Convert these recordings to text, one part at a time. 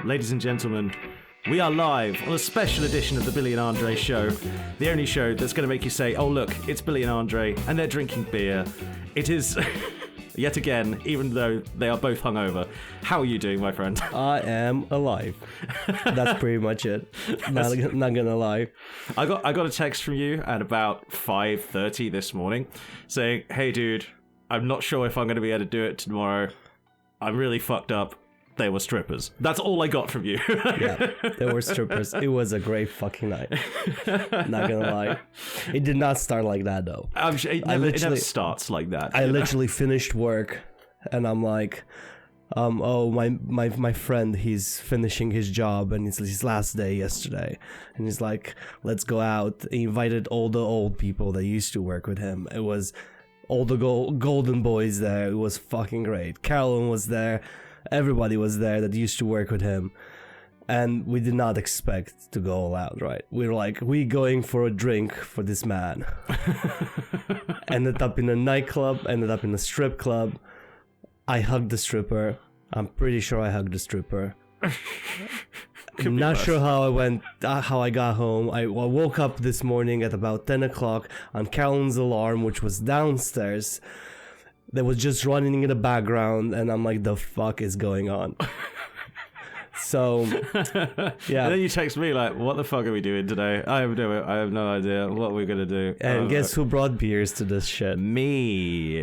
ladies and gentlemen, we are live on a special edition of the Billy and Andre Show. The only show that's going to make you say, oh look, it's Billy and Andre, and they're drinking beer. It is, yet again, even though they are both hungover. How are you doing, my friend? I am alive. That's pretty much it. Not gonna lie. I got a text from you at about 5:30 this morning saying, hey dude, I'm not sure if I'm going to be able to do it tomorrow. I'm really fucked up. They were strippers. That's all I got from you. Yeah, they were strippers. It was a great fucking night. Not gonna lie. It did not start like that though. I'm sure it never starts like that. I literally finished work and I'm like, my friend, he's finishing his job and it's his last day yesterday. And he's like, let's go out. He invited all the old people that used to work with him. It was all the golden boys there. It was fucking great. Carolyn was there. Everybody was there that used to work with him, and we did not expect to go all out, right? We were like, we going for a drink for this man. Ended up in a nightclub, ended up in a strip club. I hugged the stripper. I'm pretty sure I hugged the stripper. I'm not sure how I got home. I woke up this morning at about 10 o'clock on Carolyn's alarm, which was downstairs. That was just running in the background, and I'm like, the fuck is going on? So, yeah. And then you text me like, what the fuck are we doing today? I have no idea what we're going to do. And guess who brought beers to this shit? Me.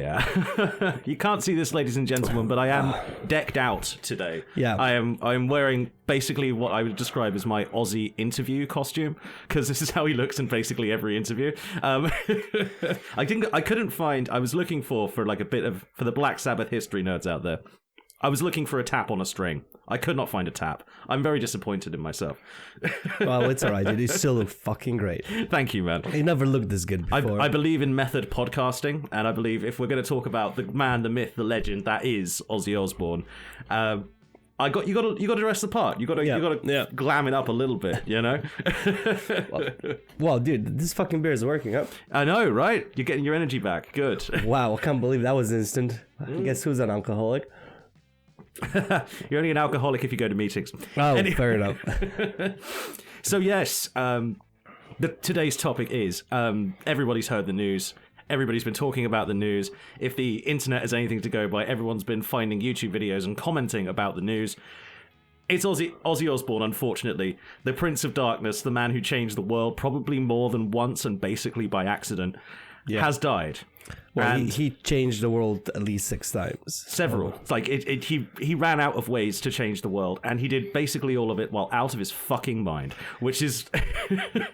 You can't see this, ladies and gentlemen, but I am decked out today. Yeah. I am wearing basically what I would describe as my Ozzy interview costume, because this is how he looks in basically every interview. I couldn't find, I was looking for like a bit of, for the Black Sabbath history nerds out there, I was looking for a tap on a string. I could not find a tap. I'm very disappointed in myself. Well, it's alright, dude. You still look fucking great. Thank you, man. You never looked this good before. I believe in method podcasting, and I believe if we're going to talk about the man, the myth, the legend that is Ozzy Osbourne, you got to dress the part. You got to glam it up a little bit, you know. Well, dude, this fucking beer is working up. I know, right? You're getting your energy back. Good. Wow, I can't believe that was instant. Guess who's an alcoholic? You're only an alcoholic if you go to meetings. Oh, anyway. Fair enough. So yes, today's topic is everybody's heard the news. Everybody's been talking about the news. If the internet is anything to go by, everyone's been finding YouTube videos and commenting about the news. It's Ozzy Osbourne, unfortunately. The Prince of Darkness, the man who changed the world probably more than once and basically by accident, has died. Well, he changed the world at least 6 times. Several. Oh. Like he ran out of ways to change the world, and he did basically all of it while out of his fucking mind, which is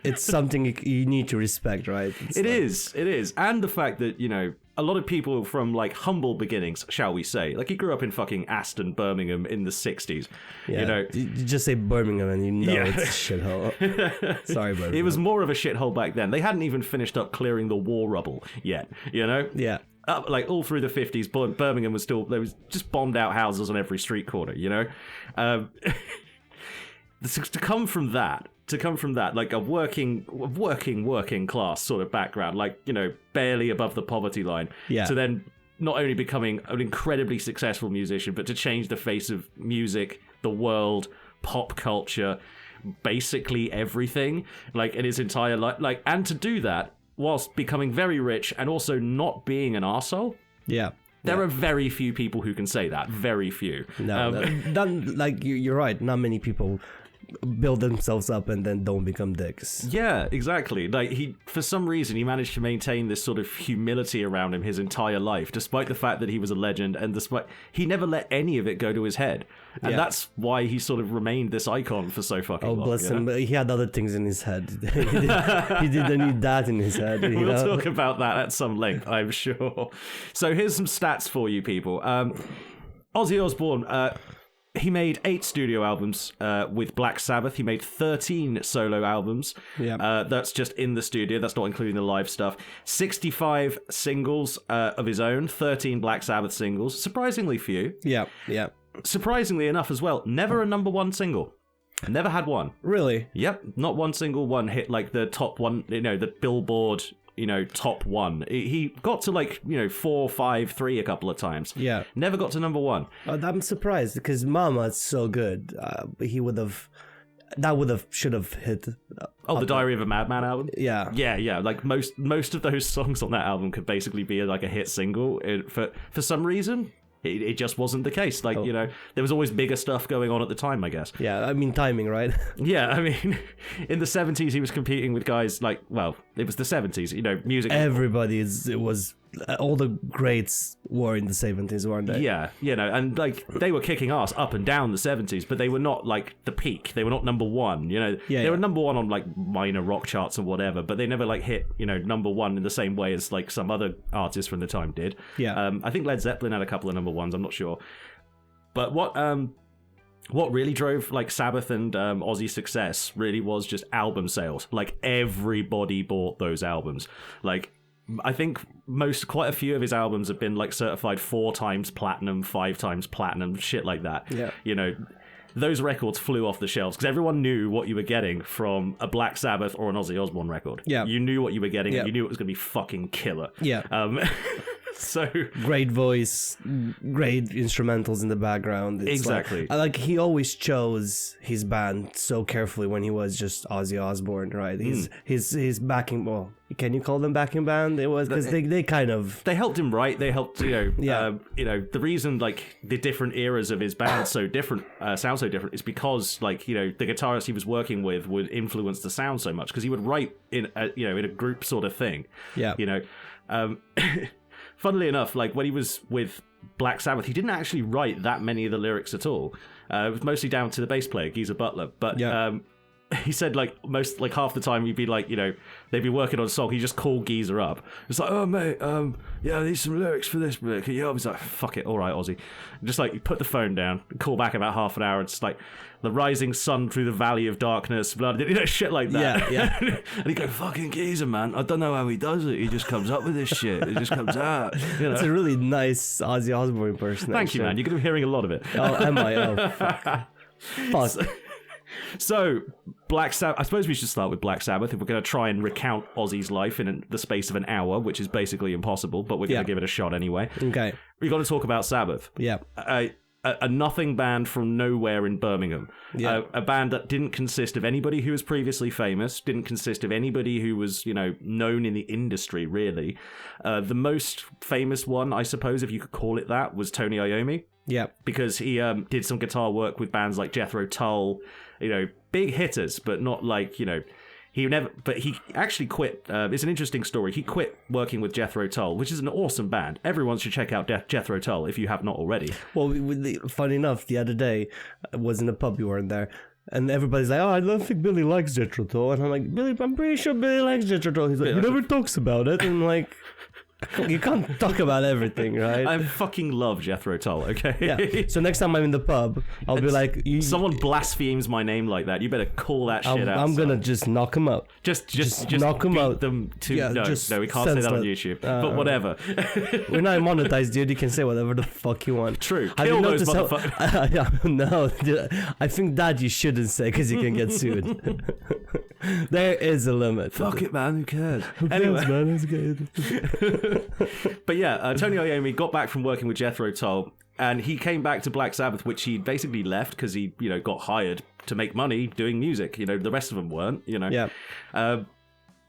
it's something you need to respect, right? It is, and the fact that, you know, a lot of people from like humble beginnings, shall we say, like he grew up in fucking Aston, Birmingham in the 60s. Yeah, you know, you just say Birmingham and you know it's a shithole. Sorry, Birmingham. It was more of a shithole back then. They hadn't even finished up clearing the war rubble yet, you know? Yeah. Like all through the 50s, Birmingham was still, there was just bombed out houses on every street corner, you know? To come from that, like a working class sort of background, like, you know, barely above the poverty line, to then not only becoming an incredibly successful musician, but to change the face of music, the world, pop culture, basically everything, like in his entire life, like, and to do that whilst becoming very rich and also not being an arsehole. Yeah. There are very few people who can say that. Very few. No, like you're right. Not many people build themselves up and then don't become dicks. Yeah, exactly. Like for some reason, he managed to maintain this sort of humility around him his entire life, despite the fact that he was a legend, and despite he never let any of it go to his head, and that's why he sort of remained this icon for so fucking long. Oh, bless him! He had other things in his head. he didn't need that in his head. We'll talk about that at some length, I'm sure. So here's some stats for you people. Ozzy Osbourne. He made 8 studio albums with Black Sabbath. He made 13 solo albums. Yeah. That's just in the studio. That's not including the live stuff. 65 singles of his own. 13 Black Sabbath singles. Surprisingly few. Yeah, yeah. Surprisingly enough as well, never a number 1 single. Never had one. Really? Yep. Not one single one hit like the top one, you know, the Billboard top one. He got to like 4, 5, 3 a couple of times. Yeah, never got to number one. I'm surprised because Mama's so good. He should have hit. The Diary of a Madman album. Yeah. Like most of those songs on that album could basically be like a hit single. For some reason, it just wasn't the case. Like there was always bigger stuff going on at the time, I guess. Yeah, I mean timing, right? Yeah, I mean, in the 70s he was competing with guys like, well, it was the 70s. Music. It was all the greats were in the 70s, weren't they? Yeah, and like they were kicking ass up and down the 70s, but they were not like the peak. They were not number one. They were number one on like minor rock charts and whatever, but they never like hit number one in the same way as like some other artists from the time did. Yeah, I think Led Zeppelin had a couple of number ones. I'm not sure, but what really drove like Sabbath and Ozzy's success really was just album sales. Like everybody bought those albums. Like I think quite a few of his albums have been like certified 4 times platinum, 5 times platinum, shit like that. Yeah. Those records flew off the shelves because everyone knew what you were getting from a Black Sabbath or an Ozzy Osbourne record. Yeah. You knew what you were getting and you knew it was going to be fucking killer. Yeah. So great voice, great instrumentals in the background. Exactly. Like he always chose his band so carefully when he was just Ozzy Osbourne, right? His backing. Well, can you call them backing band? It was because they kind of helped him write. They helped the reason like the different eras of his band sound so different is because like the guitarist he was working with would influence the sound so much because he would write in a group sort of thing. Yeah. Funnily enough, like when he was with Black Sabbath, he didn't actually write that many of the lyrics at all. It was mostly down to the bass player, Geezer Butler. But he said like half the time he'd be like, they'd be working on a song, he'd just call Geezer up. It's like, oh mate, I need some lyrics for this bit. Can you help me? He's like, fuck it, all right, Ozzy. And just like you put the phone down, call back about half an hour, and it's like the rising sun through the valley of darkness, blood, shit like that. Yeah. And he'd go, fucking Geezer, man. I don't know how he does it. He just comes up with this shit. It just comes out. It's a really nice Ozzy Osbourne impersonation. Thank you, man. You're going to be hearing a lot of it. Oh, am I? Oh, fuck. So, Black Sabbath. I suppose we should start with Black Sabbath if we're going to try and recount Ozzy's life in the space of an hour, which is basically impossible, but we're going to give it a shot anyway. Okay. We've got to talk about Sabbath. Yeah. A nothing band from nowhere in Birmingham. Yeah. A band that didn't consist of anybody who was previously famous, didn't consist of anybody who was, known in the industry, really. The most famous one, I suppose, if you could call it that, was Tony Iommi. Yeah. Because he did some guitar work with bands like Jethro Tull, big hitters, but not like, he actually quit. It's an interesting story. He quit working with Jethro Tull, which is an awesome band. Everyone should check out Jethro Tull if you have not already. Well, funny enough, the other day I was in a pub, you weren't there, and everybody's like, oh, I don't think Billy likes Jethro Tull. And I'm like, Billy, I'm pretty sure Billy likes Jethro Tull. He's like, he never talks about it. And I'm like, you can't talk about everything, right? I fucking love Jethro Tull, okay? Yeah. So next time I'm in the pub, I'll be like... Someone blasphemes my name like that, you better call that shit out. I'm gonna just knock him out. Just knock him out. Them to... Yeah, no, we can't say that on YouTube. But whatever. We're not monetized, dude. You can say whatever the fuck you want. True. Kill those motherfuckers. No, dude, I think that you shouldn't say because you can get sued. There is a limit. Fuck it, man. Who cares? Anyway, man, it's good. But yeah, Tony Iommi got back from working with Jethro Tull, and he came back to Black Sabbath, which he basically left because he, got hired to make money doing music. The rest of them weren't. Yeah.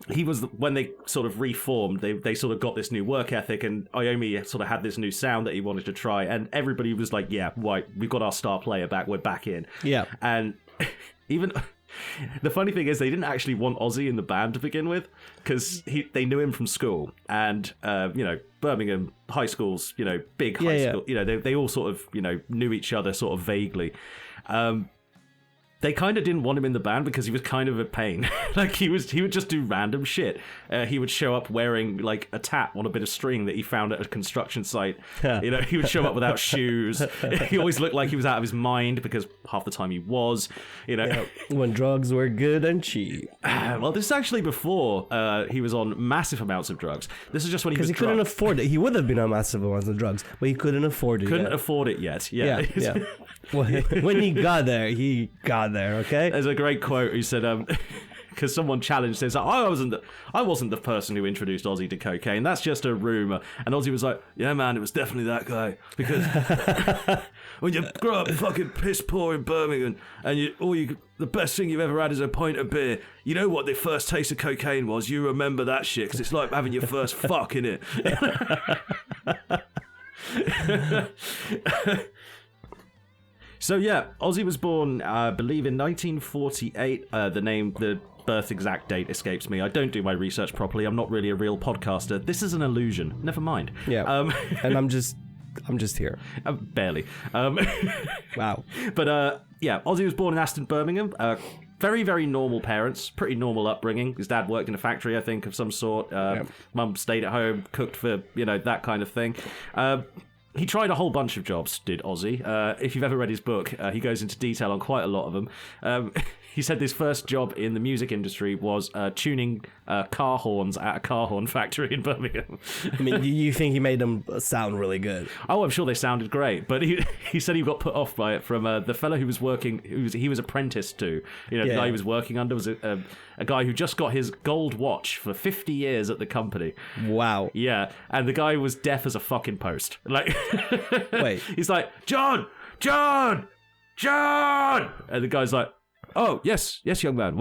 He was when they sort of reformed. They sort of got this new work ethic, and Iommi sort of had this new sound that he wanted to try, and everybody was like, "Yeah, right, we've got our star player back. We're back in." Yeah, and even. The funny thing is, they didn't actually want Ozzy in the band to begin with because they knew him from school, and Birmingham high schools, big high school, they all sort of knew each other sort of vaguely. They kind of didn't want him in the band because he was kind of a pain. Like he would just do random shit. He would show up wearing like a tap on a bit of string that he found at a construction site. He would show up without shoes. He always looked like he was out of his mind because half the time he was. When drugs were good and cheap. Well, this is actually before he was on massive amounts of drugs. This is just when he was couldn't afford it. He would have been on massive amounts of drugs, but he couldn't afford it. Couldn't afford it yet. Yeah. When he got there, okay? There's a great quote. He said, because someone challenged him. Like, I wasn't the person who introduced Ozzy to cocaine. That's just a rumor. And Ozzy was like, yeah, man, it was definitely that guy. Because when you grow up fucking piss poor in Birmingham, and the best thing you've ever had is a pint of beer. You know what the first taste of cocaine was? You remember that shit because it's like having your first fuck in it. So yeah, Ozzy was born, I believe, in 1948. The birth exact date escapes me. I don't do my research properly. I'm not really a real podcaster. This is an illusion. Never mind. Yeah. And I'm just here. Barely. Wow. But yeah, Ozzy was born in Aston, Birmingham. Very, very normal parents. Pretty normal upbringing. His dad worked in a factory, I think, of some sort. Mum stayed at home, cooked for, that kind of thing. He tried a whole bunch of jobs, did Ozzy. If you've ever read his book, he goes into detail on quite a lot of them. He said his first job in the music industry was tuning car horns at a car horn factory in Birmingham. I mean, you think he made them sound really good? Oh, I'm sure they sounded great, but he said he got put off by it from the fellow who was working, he was apprenticed to. The guy he was working under was a guy who just got his gold watch for 50 years at the company. Wow. Yeah, and the guy was deaf as a fucking post. Like, wait, he's like, John, and the guy's like, oh, yes, young man.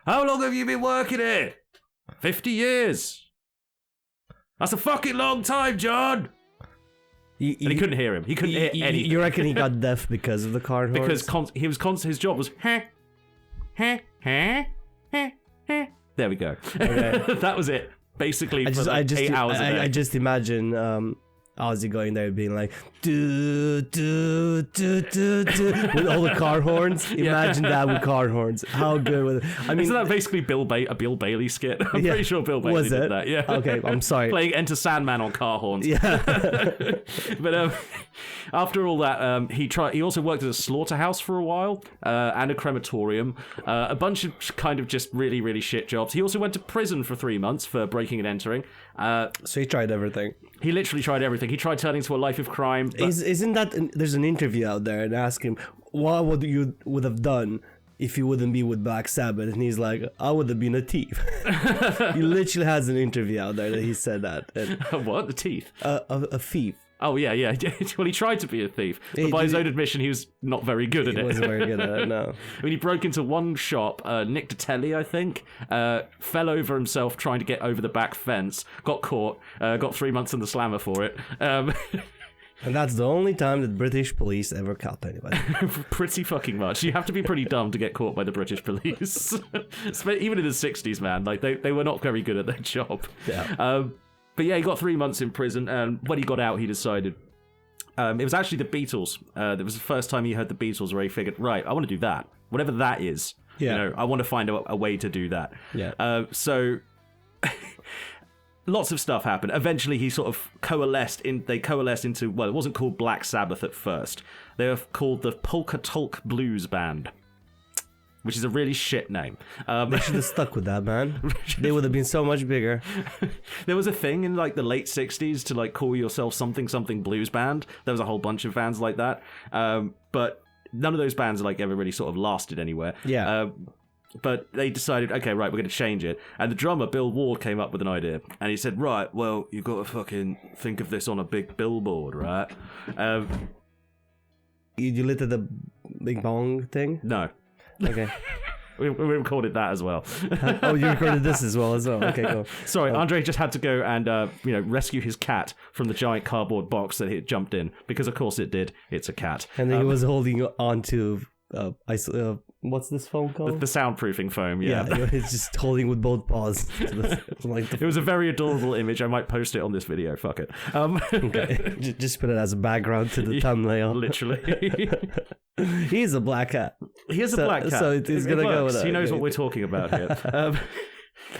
How long have you been working here? 50 years. That's a fucking long time, John. And he couldn't hear him. He couldn't hear anything. You reckon he got deaf because of the car horns? Because his job was, there we go. Okay. That was it. Basically, for 8 hours a day. I just imagine Ozzy going there being like, do, do, do, do, do, with all the car horns. Imagine that with car horns. How good was it? I mean, isn't that basically a Bill Bailey skit? I'm pretty sure Bill Bailey did that. Yeah. Okay, I'm sorry. Playing Enter Sandman on car horns. Yeah. But after all that, he also worked at a slaughterhouse for a while and a crematorium. A bunch of kind of just really, really shit jobs. He also went to prison for 3 months for breaking and entering. So he tried everything. He literally tried everything. He tried turning to a life of crime. Isn't that... There's an interview out there and ask him, what would have done if you wouldn't be with Black Sabbath? And he's like, I would have been a thief. He literally has an interview out there that he said that. And, what? The teeth? A thief. Oh, yeah. Well, he tried to be a thief, but by his own admission, he was not very good at it. He wasn't very good at it, no. I mean, he broke into one shop, nicked a telly, I think, fell over himself trying to get over the back fence, got caught, got 3 months in the slammer for it. And that's the only time that British police ever caught anybody. Pretty fucking much. You have to be pretty dumb to get caught by the British police. Even in the 60s, man. Like, they were not very good at their job. Yeah. But yeah, he got 3 months in prison, and when he got out, he decided... it was actually the Beatles. It was the first time he heard the Beatles where he figured, right, I want to do that. Whatever that is. Yeah. I want to find a way to do that. Yeah. So... lots of stuff happened. Eventually, he sort of coalesced into, well, it wasn't called Black Sabbath at first. They were called the Polka Tulk Blues Band, which is a really shit name. They should have stuck with that, man. They would have been so much bigger. There was a thing in like the late 60s to like call yourself something blues band. There was a whole bunch of bands like that. But none of those bands like ever really sort of lasted anywhere. Yeah. But they decided, okay, right, we're going to change it. And the drummer, Bill Ward, came up with an idea. And he said, right, well, you've got to fucking think of this on a big billboard, right? You lit at the Big Bong thing? No. Okay. We recorded that as well. Oh, you recorded this as well. Okay, cool. Sorry, Andre just had to go and rescue his cat from the giant cardboard box that it jumped in. Because, of course, it did. It's a cat. And then he was holding on to... what's this foam called? The soundproofing foam, yeah. Yeah, he's just holding with both paws. It was a very adorable image. I might post it on this video. Fuck it. Okay. Just put it as a background to the thumbnail. Literally. He's a black cat. He is a black cat. So he's going to go with that. He knows what we're talking about here.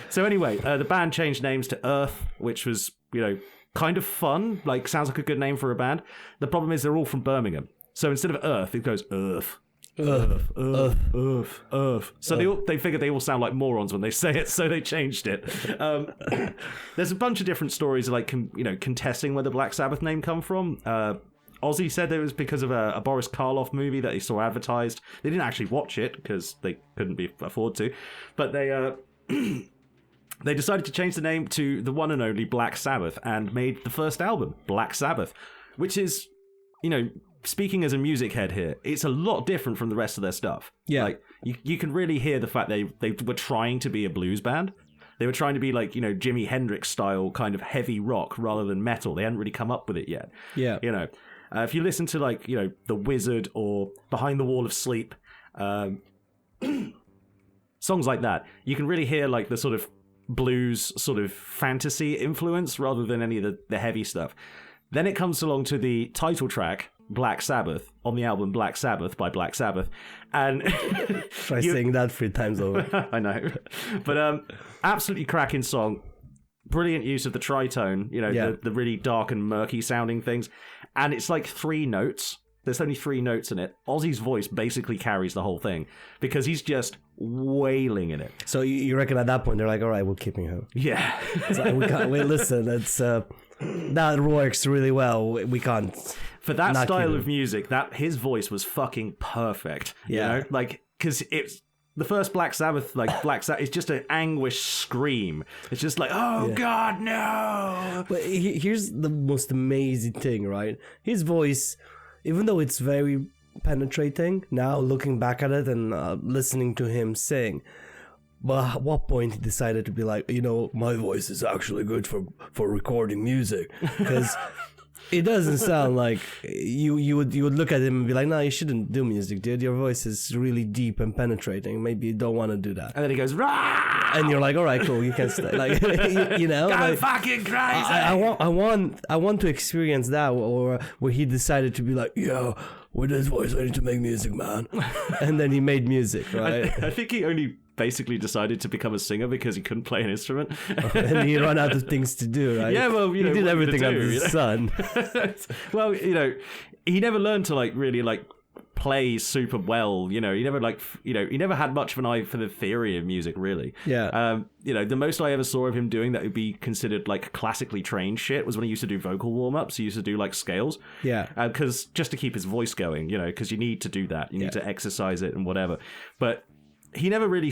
So anyway, the band changed names to Earth, which was, kind of fun. Like, sounds like a good name for a band. The problem is they're all from Birmingham. So instead of Earth, it goes Earth. Earth. So they figured they all sound like morons when they say it, so they changed it. There's a bunch of different stories like contesting where the Black Sabbath name come from. Ozzy said it was because of a Boris Karloff movie that he saw advertised. They didn't actually watch it because they couldn't afford to, but they they decided to change the name to the one and only Black Sabbath and made the first album, Black Sabbath, which is, speaking as a music head here, it's a lot different from the rest of their stuff. Yeah. Like, you can really hear the fact they were trying to be a blues band. They were trying to be like, Jimi Hendrix style kind of heavy rock rather than metal. They hadn't really come up with it yet. Yeah. If you listen to like, The Wizard or Behind the Wall of Sleep, songs like that, you can really hear like the sort of blues sort of fantasy influence rather than any of the heavy stuff. Then it comes along to the title track, Black Sabbath, on the album Black Sabbath by Black Sabbath. And try saying that 3 times over. I know. But absolutely cracking song. Brilliant use of the tritone, the really dark and murky sounding things. And it's like 3 notes. There's only 3 notes in it. Ozzy's voice basically carries the whole thing because he's just wailing in it. So you reckon at that point they're like, all right, we're keeping her. Yeah. It's like, we can't, wait, listen, it's that works really well. We can't. For that style of music, his voice was fucking perfect. Yeah. Because it's the first Black Sabbath, Black Sabbath, it's just an anguished scream. It's just like, oh God, no. But here's the most amazing thing, right? His voice, even though it's very penetrating, now looking back at it and listening to him sing, but at what point he decided to be like, my voice is actually good for recording music, because it doesn't sound like you would look at him and be like, no, you shouldn't do music, dude. Your voice is really deep and penetrating. Maybe you don't want to do that. And then he goes, rah! And you're like, all right, cool, you can stay. Like, Go like, fucking crazy. I want to experience that, or where he decided to be like, yo, with this voice, I need to make music, man. And then he made music, right? I think he only basically decided to become a singer because he couldn't play an instrument. And he ran out of things to do, right? Yeah, well, he did everything under the sun. Well, he never learned to really play super well. He never he never had much of an eye for the theory of music, really. Yeah. The most I ever saw of him doing that would be considered like classically trained shit was when he used to do vocal warm-ups. He used to do like scales. Yeah. Because just to keep his voice going, because you need to do that. You need to exercise it and whatever. But he never really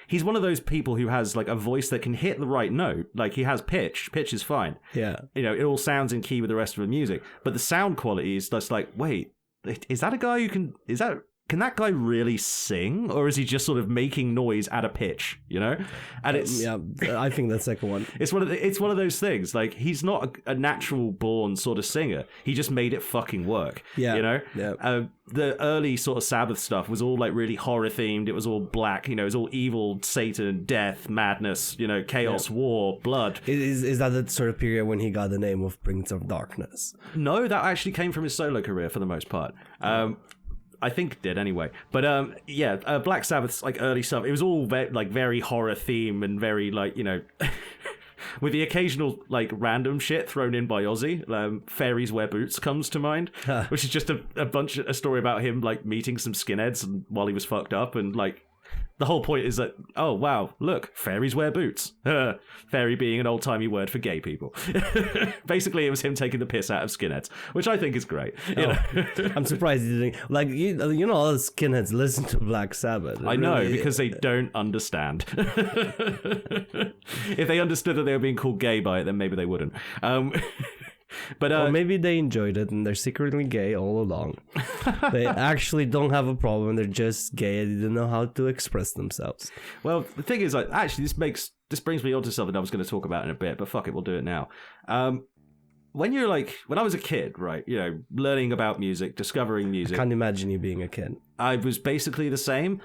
he's one of those people who has like a voice that can hit the right note. Like he has pitch. Pitch is fine. Yeah. It all sounds in key with the rest of the music. But the sound quality is just like, wait, is that a guy who can that guy really sing, or is he just sort of making noise at a pitch? And it's I think that's second one. It's one of those things. Like he's not a natural born sort of singer. He just made it fucking work. Yeah. Yeah. The early sort of Sabbath stuff was all like really horror themed. It was all black. It was all evil, Satan, death, madness. Chaos, war, blood. Is that the sort of period when he got the name of Prince of Darkness? No, that actually came from his solo career for the most part. I think it did anyway. But Black Sabbath's like early stuff, it was all very horror theme and very with the occasional like random shit thrown in by Ozzy. Fairies Wear Boots comes to mind, which is just a story about him like meeting some skinheads and while he was fucked up, and like the whole point is that, oh wow, look, fairies wear boots. Fairy being an old-timey word for gay people. Basically, it was him taking the piss out of skinheads, which I think is great. I'm surprised he didn't. Like, all the skinheads listen to Black Sabbath. I know, because they don't understand. If they understood that they were being called gay by it, then maybe they wouldn't. But or maybe they enjoyed it and they're secretly gay all along. They actually don't have a problem. They're just gay and they don't know how to express themselves. Well, the thing is, actually, this brings me on to something I was going to talk about in a bit, but fuck it, we'll do it now. When I was a kid, right, learning about music, discovering music. I can't imagine you being a kid. I was basically the same.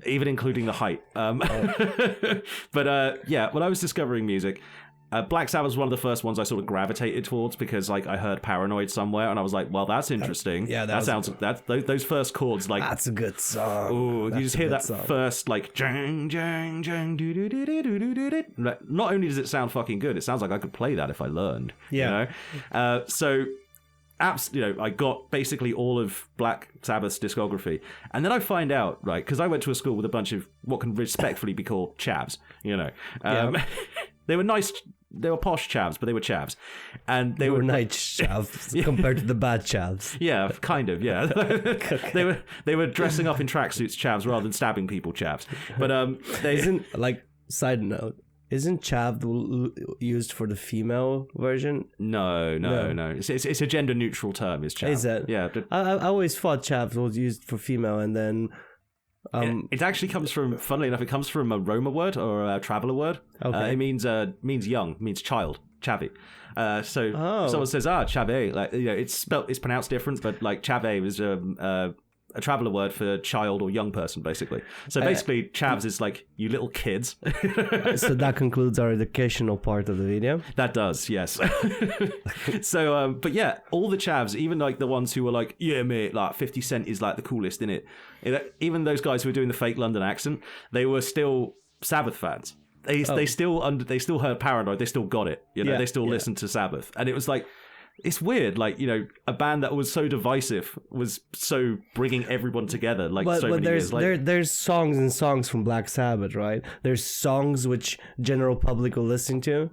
Even including the height. But when I was discovering music, Black Sabbath was one of the first ones I sort of gravitated towards because like I heard Paranoid somewhere and I was like, well, that's interesting. Those first chords, like that's a good song. Ooh, you just hear that song. First like jang jang jang do do do do do do do. Not only does it sound fucking good, it sounds like I could play that if I learned. So I got basically all of Black Sabbath's discography. And then I find out, right, because I went to a school with a bunch of what can respectfully be called chavs, They were nice they were posh chavs, but they were chavs, and they were nice chavs compared to the bad chavs. Yeah, kind of. Yeah, they were dressing up in tracksuits chavs rather than stabbing people chavs. But they isn't like side note. Isn't chav used for the female version? No. It's a gender neutral term. Is chav? Is it? Yeah. I always thought chav was used for female, and then it actually comes from. Funnily enough, it comes from a Roma word or a traveler word. Okay. It means young, means child, chavi. So someone says chave, like it's pronounced different, but like chave is a traveler word for child or young person, basically. So basically, chavs is like you little kids. So that concludes our educational part of the video. That does, yes. So, but yeah, all the chavs, even like the ones who were like, yeah, mate, like 50 Cent is like the coolest, innit? Even those guys who were doing the fake London accent, they were still Sabbath fans. They still heard Paranoid. They still got it. They still listened to Sabbath, and it was like. It's weird, like, a band that was so divisive was so bringing everyone together, like, so many years later. There's songs and songs from Black Sabbath, right? There's songs which general public will listen to,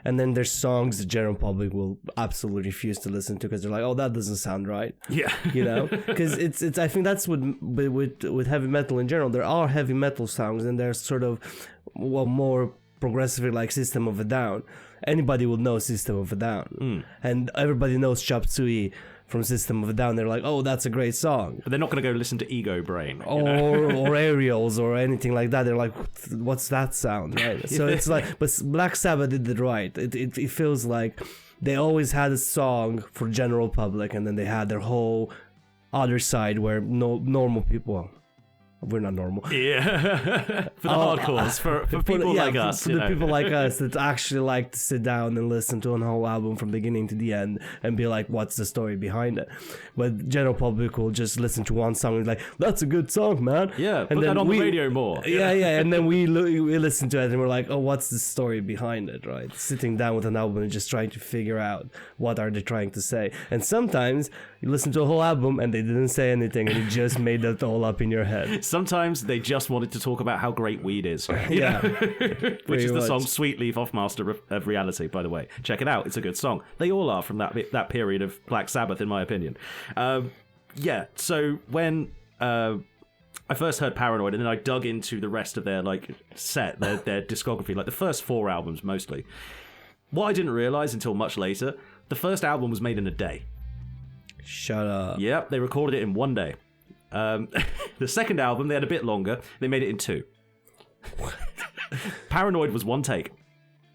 and then there's songs the general public will absolutely refuse to listen to because they're like, oh, that doesn't sound right. Yeah. Because it's I think that's with heavy metal in general. There are heavy metal songs, and there's sort of, more progressively like System of a Down. Anybody will know System of a Down. And everybody knows Chop Suey from System of a Down. They're like, oh, that's a great song. But they're not going to go listen to Ego Brain. Or Aerials or anything like that. They're like, what's that sound? Right? So it's like, but Black Sabbath did it right. It feels like they always had a song for general public, and then they had their whole other side where normal people... We're not normal. Yeah. For the hardcores. For people like us. For the people like us that actually like to sit down and listen to a whole album from beginning to the end and be like, what's the story behind it? But general public will just listen to one song and be like, that's a good song, man. Yeah, and put that on the radio more. Yeah. And then we listen to it and we're like, oh, what's the story behind it, right? Sitting down with an album and just trying to figure out what are they trying to say. And sometimes you listen to a whole album and they didn't say anything and you just made that all up in your head. Sometimes they just wanted to talk about how great weed is. Yeah. Which is the song Sweet Leaf off Master of Reality, by the way. Check it out. It's a good song. They all are from that period of Black Sabbath, in my opinion. So when I first heard Paranoid, and then I dug into the rest of their set, their discography, like the first 4 albums mostly. What I didn't realize until much later, the first album was made in a day. Shut up. Yep, they recorded it in 1 day. The second album, they had a bit longer. They made it in 2. Paranoid was 1 take.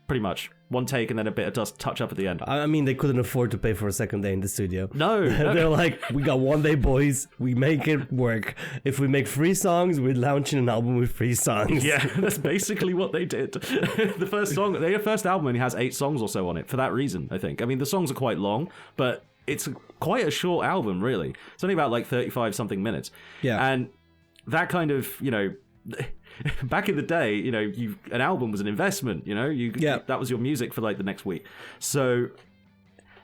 Pretty much. 1 take and then a bit of dust touch up at the end. I mean, they couldn't afford to pay for a second day in the studio. No. They're like, we got 1 day, boys. We make it work. If we make 3 songs, we're launching an album with 3 songs. Yeah, that's basically what they did. The first album only has 8 songs or so on it for that reason, I think. I mean, the songs are quite long, but it's quite a short album, really. It's only about 35-something minutes. Yeah. And that kind of, back in the day, an album was an investment, that was your music for the next week. So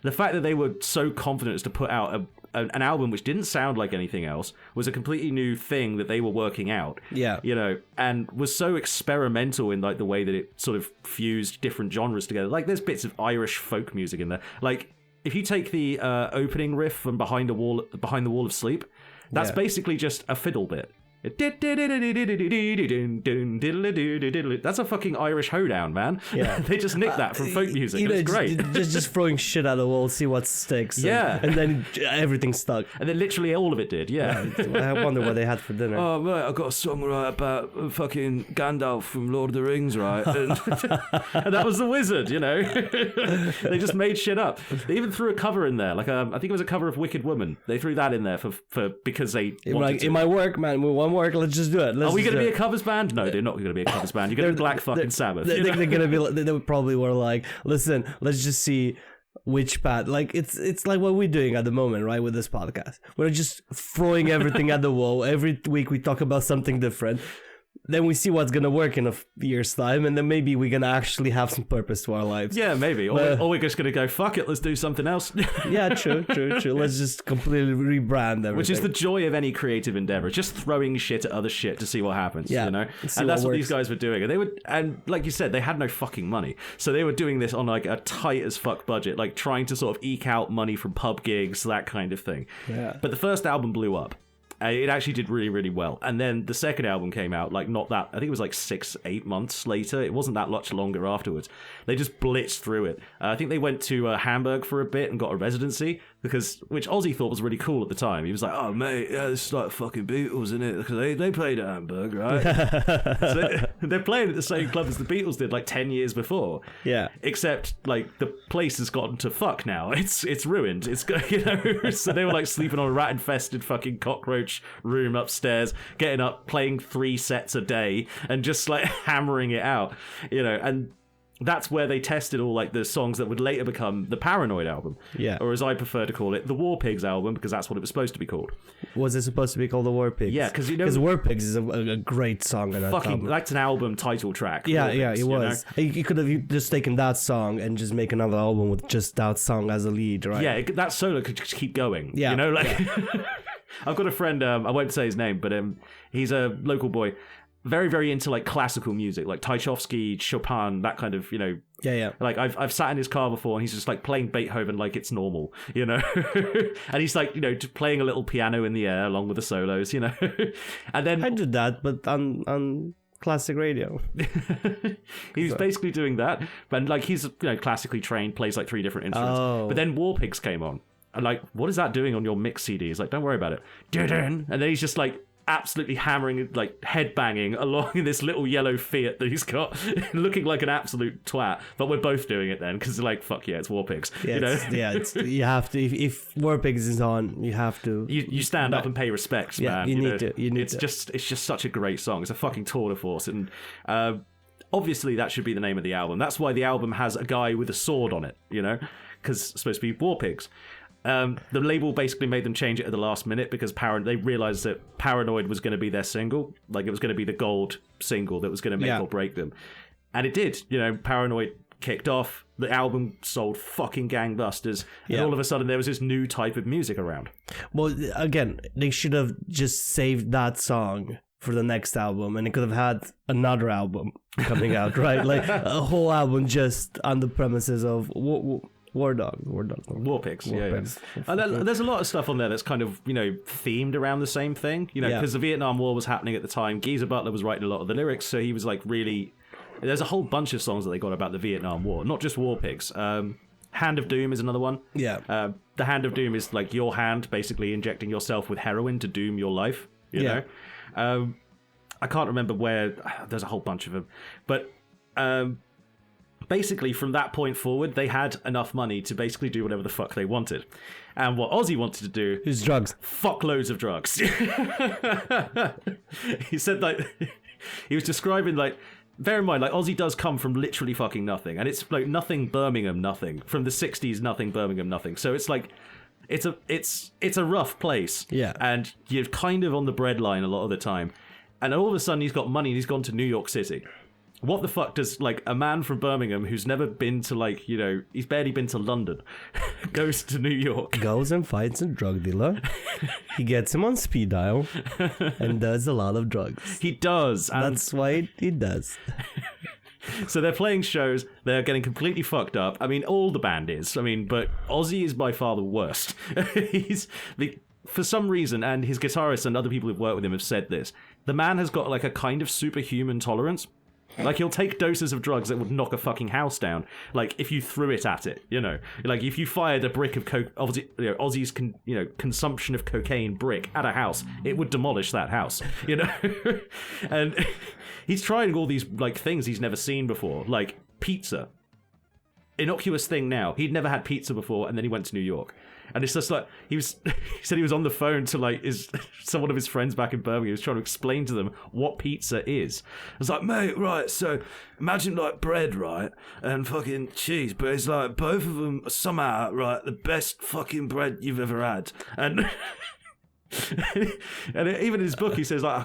the fact that they were so confident as to put out an album which didn't sound like anything else was a completely new thing that they were working out. Yeah. And was so experimental in the way that it sort of fused different genres together. There's bits of Irish folk music in there. If you take the opening riff from Behind the Wall of Sleep, that's basically just a fiddle bit. That's a fucking Irish hoedown, man. Yeah. They just nicked that from folk music. It's great. Just throwing shit at the wall, see what sticks. And then everything stuck. And then literally all of it did, yeah. I wonder what they had for dinner. Oh, right, I got a song right about fucking Gandalf from Lord of the Rings, right? And that was the wizard, They just made shit up. They even threw a cover in there, I think it was a cover of Wicked Woman. They threw that in there for because they wanted to. It might work, man. We want work, let's just do it. Are we going to be a covers band? No, they're not going to be a covers band. You're going to be Black fucking Sabbath. They're going to be. They probably were like, listen, let's just see which path. It's like what we're doing at the moment, right? With this podcast, we're just throwing everything at the wall. Every week we talk about something different. then we see what's gonna work in a year's time, and then maybe we're gonna actually have some purpose to our lives. Yeah, maybe. Or we're just gonna go, fuck it, let's do something else. Yeah, true. Let's just completely rebrand everything. Which is the joy of any creative endeavor, just throwing shit at other shit to see what happens. Yeah, you know, and that's what these guys were doing. And like you said, they had no fucking money, so they were doing this on like a tight as fuck budget, like trying to sort of eke out money from pub gigs, that kind of thing. Yeah. But the first album blew up. It actually did really, really well. And then the second album came out, like not that, I think it was like 6-8 months later. It wasn't that much longer afterwards. They just blitzed through it. I think they went to Hamburg for a bit and got a residency, which Ozzy thought was really cool at the time. He was like, oh mate, yeah, this is like fucking Beatles, isn't it? Because they played at Hamburg, right? So they're playing at the same club as the Beatles did like 10 years before. Yeah. Except like the place has gotten to fuck now. It's ruined. It's, you know, so they were like sleeping on a rat infested fucking cockroach room upstairs, getting up, playing 3 sets a day and just like hammering it out, you know. And that's where they tested all like the songs that would later become the Paranoid album, or as I prefer to call it, the War Pigs album, because that's what it was supposed to be called. Was it supposed to be called the War Pigs? Yeah, because War Pigs is a great song. In that album. That's an album title track. Yeah, Pigs, it was. You could have just taken that song and just make another album with just that song as a lead, right? Yeah, that solo could just keep going. Yeah, you know, like I've got a friend. I won't say his name, but he's a local boy. Very, very into like classical music, like Tchaikovsky, Chopin, that kind of, you know. Yeah. Like I've sat in his car before, and he's just like playing Beethoven like it's normal, you know. And he's like, you know, playing a little piano in the air along with the solos, you know. And then I did that, but on classic radio. He's basically doing that, but like he's, you know, classically trained, plays like 3 different instruments. But then War Pigs came on, and like, what is that doing on your mix CD? He's like, don't worry about it. And then he's just like absolutely hammering, like headbanging along in this little yellow Fiat that he's got, looking like an absolute twat. But we're both doing it then because like, fuck yeah, it's War Pigs. Yeah, you know? You have to. If War Pigs is on, you have to. You stand up and pay respects, man. You need to. It's just such a great song. It's a fucking tour de force, and obviously that should be the name of the album. That's why the album has a guy with a sword on it, you know, because it's supposed to be War Pigs. The label basically made them change it at the last minute because they realized that Paranoid was going to be their single. Like, it was going to be the gold single that was going to make or break them. And it did. You know, Paranoid kicked off. The album sold fucking gangbusters. And all of a sudden there was this new type of music around. Well, again, they should have just saved that song for the next album, and it could have had another album coming out, right? Like a whole album just on the premises of War Pigs. And there's a lot of stuff on there that's kind of, you know, themed around the same thing, you know, because the Vietnam War was happening at the time. Geezer Butler was writing a lot of the lyrics, so he was like really. There's a whole bunch of songs that they got about the Vietnam War, not just War Pigs. Hand of Doom is another one. Yeah. The Hand of Doom is like your hand basically injecting yourself with heroin to doom your life. You know. I can't remember where. There's a whole bunch of them, but. Basically, from that point forward, they had enough money to basically do whatever the fuck they wanted. And what Ozzy wanted to do... is drugs. Fuck loads of drugs. He said, like... He was describing, like... Bear in mind, like, Ozzy does come from literally fucking nothing. And it's, like, nothing Birmingham, nothing. From the 60s, nothing Birmingham, nothing. So it's, like... It's a rough place. Yeah. And you're kind of on the breadline a lot of the time. And all of a sudden, he's got money and he's gone to New York City. What the fuck does, like, a man from Birmingham who's never been to, like, you know, he's barely been to London, goes to New York. Goes and finds a drug dealer. He gets him on speed dial and does a lot of drugs. He does. And that's why he does. So they're playing shows. They're getting completely fucked up. I mean, all the band is. I mean, but Ozzy is by far the worst. For some reason, and his guitarist and other people who've worked with him have said this, the man has got, like, a kind of superhuman tolerance. Like, he'll take doses of drugs that would knock a fucking house down. Like, if you threw it at it, you know. Like, if you fired a brick of Ozzy's consumption of cocaine brick at a house, it would demolish that house, you know. And he's trying all these, like, things he's never seen before, like pizza. Innocuous thing now. He'd never had pizza before, and then he went to New York. And it's just like, he said he was on the phone to, like, one of his friends back in Birmingham. He was trying to explain to them what pizza is. I was like, mate, right, so imagine, like, bread, right, and fucking cheese, but it's like both of them are somehow, right, the best fucking bread you've ever had. And And even in his book, he says, like, I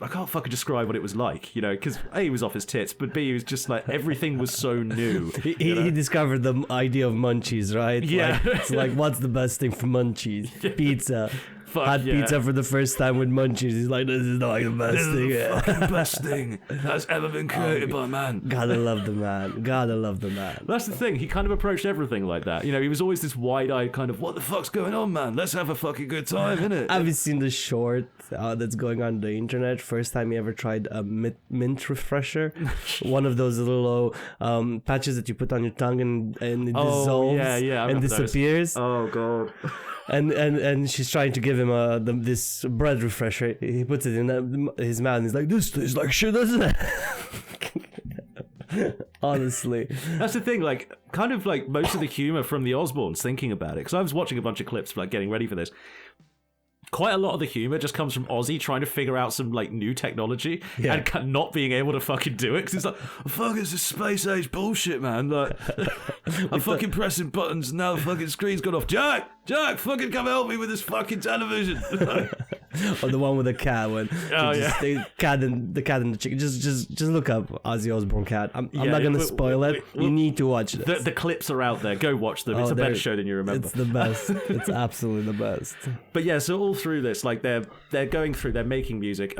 can't fucking describe what it was like, you know, because A, he was off his tits, but B, he was just like, everything was so new. He discovered the idea of munchies, right? Yeah. Like, it's like, what's the best thing for munchies? Pizza. Had pizza for the first time with munchies. He's like, this is like the best thing. This is the fucking best thing that's ever been created by man. Gotta love the man. Gotta love the man. That's the thing. He kind of approached everything like that. You know, he was always this wide-eyed kind of, what the fuck's going on, man? Let's have a fucking good time, innit? Have you seen the short that's going on the internet? First time he ever tried a mint refresher. One of those little patches that you put on your tongue and it dissolves and disappears. Those. Oh, God. And she's trying to give him this bread refresher. He puts it in his mouth and he's like, this tastes like shit, doesn't it? Honestly. That's the thing, like, kind of like most of the humor from the Osbournes, thinking about it, because I was watching a bunch of clips, like, getting ready for this. Quite a lot of the humor just comes from Ozzy trying to figure out some, like, new technology and not being able to fucking do it. Because it's like, fuck, it's this space age bullshit, man. Like, I'm fucking pressing buttons and now the fucking screen's gone off. Jack, fucking come help me with this fucking television. Or the one with the cat one. The cat and the chicken. Just look up Ozzy Osbourne cat. I'm not gonna spoil it. You need to watch this. The clips are out there. Go watch them. It's a better show than you remember. It's the best. It's absolutely the best. But yeah, so all through this, like they're going through, they're making music.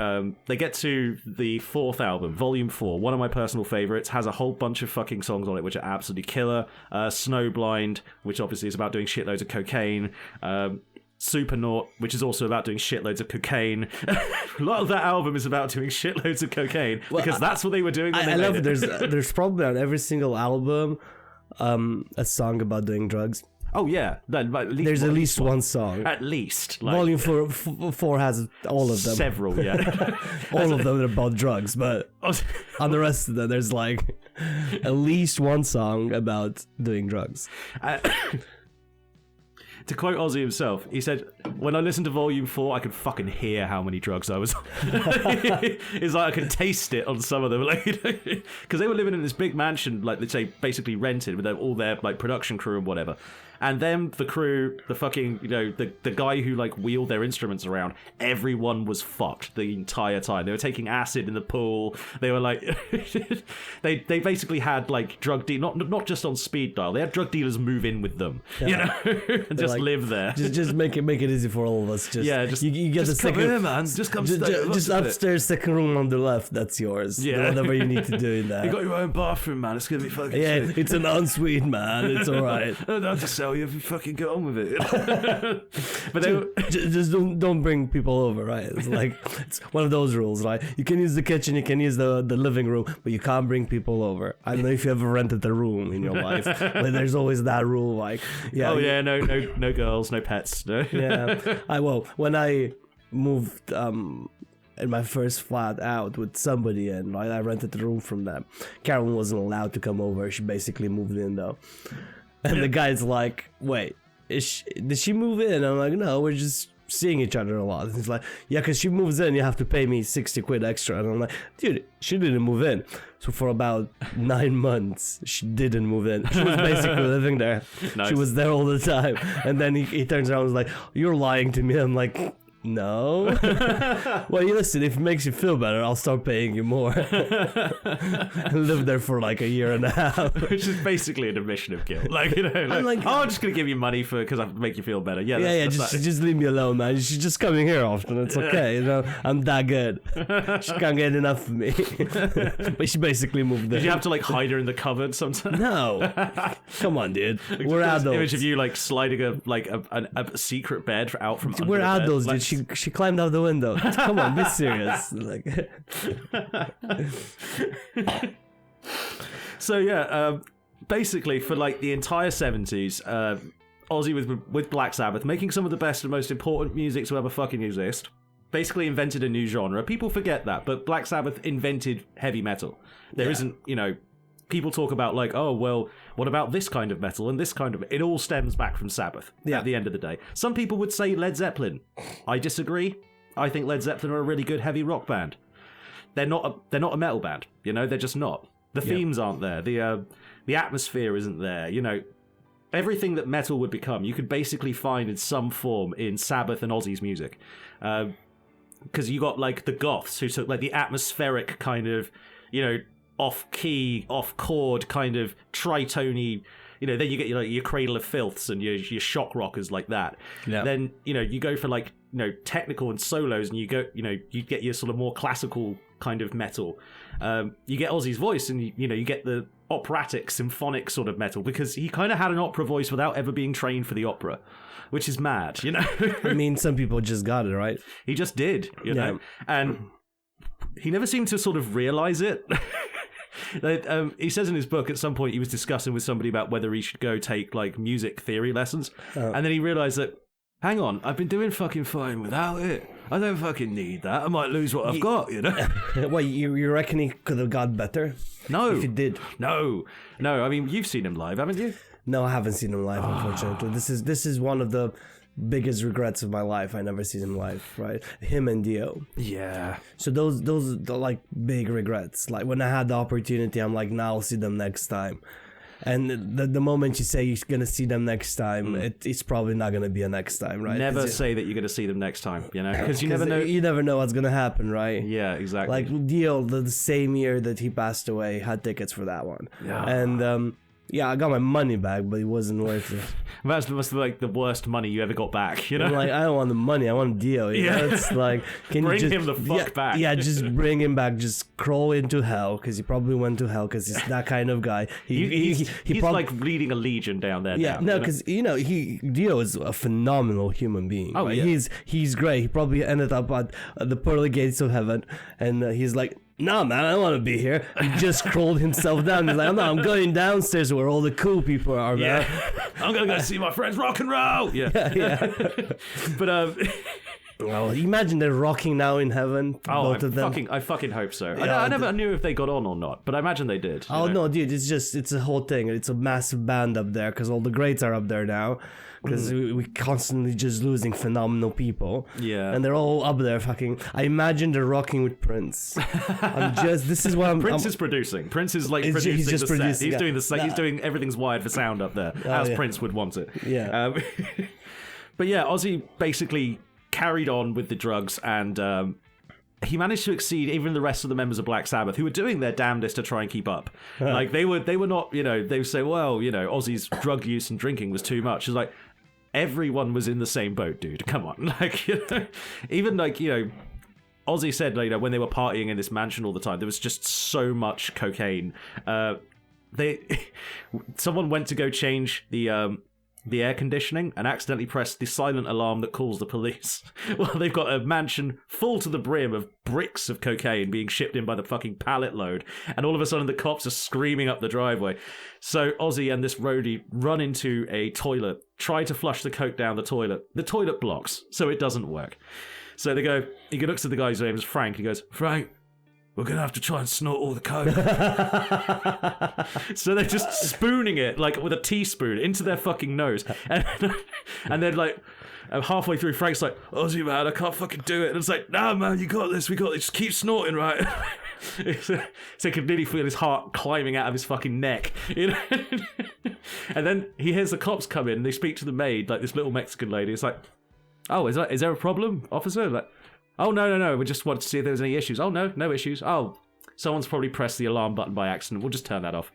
They get to the fourth album, Volume 4, one of my personal favorites, has a whole bunch of fucking songs on it which are absolutely killer. Snowblind, which obviously is about doing shitloads of cocaine. Supernaut, which is also about doing shitloads of cocaine. A lot of that album is about doing shitloads of cocaine because that's what they were doing when they made it. There's probably on every single album a song about doing drugs. Oh yeah, there's at least one song. At least, like, Volume 4 has all of them. Several, yeah. All of them are about drugs, but on the rest of them, there's like at least one song about doing drugs. To quote Ozzy himself, he said, when I listened to Volume 4, I could fucking hear how many drugs I was on. It's like I could taste it on some of them. Because they were living in this big mansion, like, let's say, basically rented with all their, like, production crew and whatever. And then the crew, the fucking, you know, the guy who, like, wheeled their instruments around, everyone was fucked the entire time. They were taking acid in the pool. They were, like... they basically had, like, drug dealers, not just on speed dial. They had drug dealers move in with them, you know, and just like, live there. Just make it easy for all of us. You get just the second... Come here, man. Just come just upstairs, second room on the left. That's yours. Yeah. Whatever you need to do in there. You got your own bathroom, man. It's going to be fucking sick. It's an ensuite, man. It's all right. I don't have to sell you if you fucking get on with it. But just don't bring people over, right? It's like, it's one of those rules, right? You can use the kitchen, you can use the living room, but you can't bring people over. I don't know if you ever rented a room in your life, but there's always that rule, like, no girls, no pets, no. When I moved in my first flat out with somebody and I rented the room from them, Karen wasn't allowed to come over. She basically moved in though. And the guy's like, wait, did she move in? I'm like, no, we're just seeing each other a lot. And he's like, yeah, because she moves in, you have to pay me 60 quid extra. And I'm like, dude, she didn't move in. So for about 9 months, she didn't move in. She was basically living there. Nice. She was there all the time. And then he turns around and is like, you're lying to me. I'm like, no. Well, listen, if it makes you feel better, I'll start paying you more. And live there for like a year and a half. Which is basically an admission of guilt. Like, you know, I'm just going to give you money because I make you feel better. Just leave me alone, man. She's just coming here often. It's okay, you know. I'm that good. She can't get enough of me. But she basically moved there. Did you have to like hide her in the cupboard sometimes? No. Come on, dude. We're adults. Image of you like sliding a secret bed out from under We're the adults, bed. dude. She climbed out the window. Come on, be serious. Like. So yeah, basically for like the entire 70s, Ozzy with Black Sabbath, making some of the best and most important music to ever fucking exist, basically invented a new genre. People forget that, but Black Sabbath invented heavy metal. There isn't, you know, people talk about like, oh, well, what about this kind of metal and this kind of... It all stems back from Sabbath at the end of the day. Some people would say Led Zeppelin. I disagree. I think Led Zeppelin are a really good heavy rock band. They're not a metal band, you know? They're just not. The themes aren't there. The atmosphere isn't there, you know? everything that metal would become, you could basically find in some form in Sabbath and Ozzy's music. Because you got like the goths who took like the atmospheric kind of, off-key, off-chord kind of tritony. Then you get your Cradle of Filths and your shock rockers like that. Yeah. Then you go for like technical and solos, and you get your sort of more classical kind of metal. You get Ozzy's voice, and you get the operatic, symphonic sort of metal, because he kind of had an opera voice without ever being trained for the opera, which is mad. I mean, some people just got it, right? He just did, know, and he never seemed to sort of realize it. He says in his book at some point he was discussing with somebody about whether he should go take like music theory lessons, and then he realized that, hang on, I've been doing fucking fine without it. I don't fucking need that. I might lose what I've got, Well, you reckon he could have got better? No. If he did? No. I mean, you've seen him live, haven't you? No, I haven't seen him live, unfortunately. This is one of the biggest regrets of my life. I never seen him live, right? Him and Dio. Yeah. So those are like big regrets. Like when I had the opportunity, I'm like, nah, I'll see them next time. And the moment you say you're gonna see them next time, it's probably not gonna be a next time, right? Never say that you're gonna see them next time, because you never know. You never know what's gonna happen, right? Yeah, exactly. Like Dio, the same year that he passed away, had tickets for that one. Yeah. And yeah, I got my money back, but it wasn't worth it. That must be like the worst money you ever got back, I'm like, I don't want the money, I want Dio. It's like, can bring you just him the fuck back? Yeah, just bring him back. Just crawl into hell, because he probably went to hell, because he's that kind of guy. He's like leading a legion down there. Yeah, now, no, because Dio is a phenomenal human being. Oh, right? yeah. He's great. He probably ended up at the pearly gates of heaven, and he's like, no, man, I don't want to be here. He just crawled himself down. He's like, no, I'm going downstairs where all the cool people are, man. I'm going to go see my friends rock and roll. Yeah. But, well, imagine they're rocking now in heaven, both of them. I fucking hope so. I never knew if they got on or not, but I imagine they did. No, dude, it's a whole thing. It's a massive band up there, because all the greats are up there now. Because we constantly just losing phenomenal people. Yeah. And they're all up there fucking... I imagine they're rocking with Prince. This is what Prince is producing. Prince is like producing he's just the producing, set. He's doing the set. He's doing everything's wired for sound up there, as Prince would want it. Yeah. But yeah, Ozzy basically carried on with the drugs, and he managed to exceed even the rest of the members of Black Sabbath, who were doing their damnedest to try and keep up. Like they were not, they would say, well, Ozzy's drug use and drinking was too much. It's like, everyone was in the same boat, dude. Come on. Like, even like, Ozzy said, when they were partying in this mansion all the time, there was just so much cocaine. Someone went to go change the air conditioning and accidentally pressed the silent alarm that calls the police. Well, they've got a mansion full to the brim of bricks of cocaine being shipped in by the fucking pallet load, and all of a sudden the cops are screaming up the driveway. So Ozzy and this roadie run into a toilet, try to flush the coke down the toilet. The toilet blocks, so it doesn't work. So he looks at the guy whose name is Frank, he goes, Frank, we're going to have to try and snort all the coke. So they're just spooning it, like with a teaspoon, into their fucking nose. And then, like, halfway through, Frank's like, Ozzy, man, I can't fucking do it. And it's like, nah, man, you got this, just keep snorting, right? So you can really feel his heart climbing out of his fucking neck. And then he hears the cops come in, and they speak to the maid, like this little Mexican lady. It's like, oh, is there a problem, officer? Like, oh, no, we just wanted to see if there was any issues. Oh, no issues. Oh, someone's probably pressed the alarm button by accident. We'll just turn that off.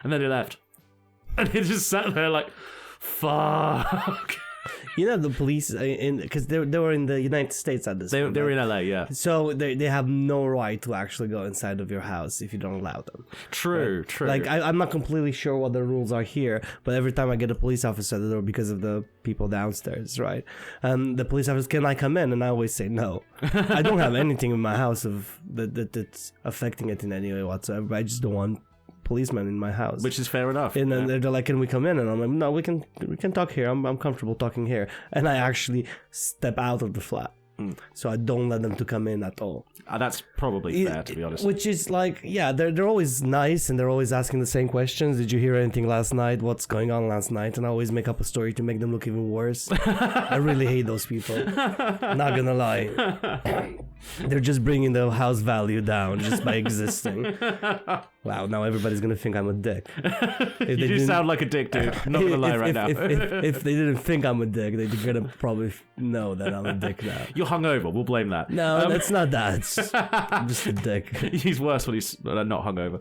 And then he left. And he just sat there like, fuck. The police, because they were in the United States at this point. They were in LA, yeah. So they have no right to actually go inside of your house if you don't allow them. True, right? true. Like, I'm not completely sure what the rules are here, but every time I get a police officer at the door because of the people downstairs, right? And the police officer, can I come in? And I always say no. I don't have anything in my house that's affecting it in any way whatsoever, but I just don't want policeman in my house, which is fair enough. And then they're like, can we come in? And I'm like, no, we can talk here. I'm comfortable talking here. And I actually step out of the flat, so I don't let them to come in at all. That's probably fair, to be honest. Which is like, yeah, they're always nice, and they're always asking the same questions. Did you hear anything last night? What's going on last night? And I always make up a story to make them look even worse. I really hate those people. Not gonna lie. They're just bringing the house value down just by existing. Wow, now everybody's gonna think I'm a dick. You do sound like a dick, dude. I'm not gonna lie right now. If they didn't think I'm a dick, they're gonna probably know that I'm a dick now. You're hungover. We'll blame that. No, that's not that. It's just, I'm just a dick. He's worse when he's not hungover.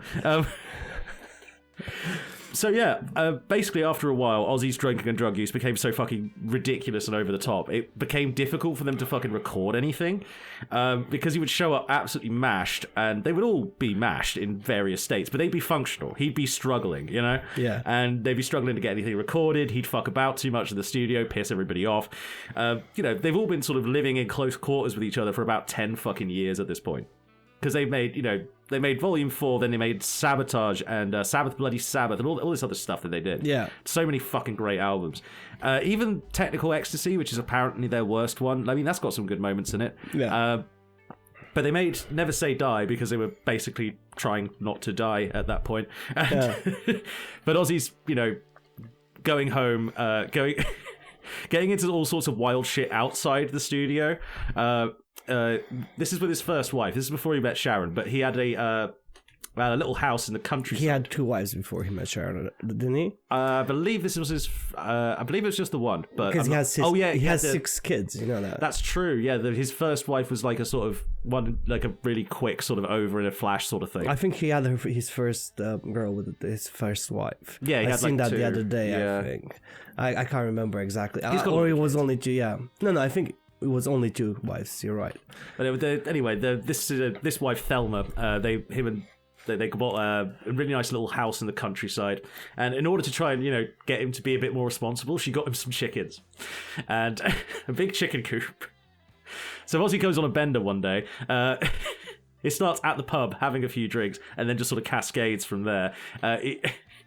So yeah, basically after a while, Ozzy's drinking and drug use became so fucking ridiculous and over the top. It became difficult for them to fucking record anything because he would show up absolutely mashed, and they would all be mashed in various states, but they'd be functional. He'd be struggling, you know? Yeah. And they'd be struggling to get anything recorded. He'd fuck about too much in the studio, piss everybody off. You know, they've all been sort of living in close quarters with each other for about 10 fucking years at this point. Because they made, you know, they made Volume 4, then they made Sabotage and Sabbath Bloody Sabbath and all this other stuff that they did. Yeah. So many fucking great albums. Even Technical Ecstasy, which is apparently their worst one. I mean, that's got some good moments in it. Yeah. But they made Never Say Die because they were basically trying not to die at that point. And, but Ozzy's, you know, going home, getting into all sorts of wild shit outside the studio. This is with his first wife. This is before he met Sharon, but he had a little house in the countryside. He had 2 wives before he met Sharon, didn't he? I believe this was his. I believe it was just the one, but because he has 6. Oh yeah, he has 6 kids. You know that. That's true. Yeah, his first wife was like a sort of one, like a really quick sort of over in a flash sort of thing. I think he had his first girl with his first wife. Yeah, I seen that 2. The other day. Yeah. I think I can't remember exactly. Or it was only 2. Yeah. No, I think. It was only 2 wives. You're right. But anyway, this wife Thelma, they bought a really nice little house in the countryside, and in order to try and get him to be a bit more responsible, she got him some chickens, and a big chicken coop. So Ozzy goes on a bender one day. It starts at the pub having a few drinks, and then just sort of cascades from there.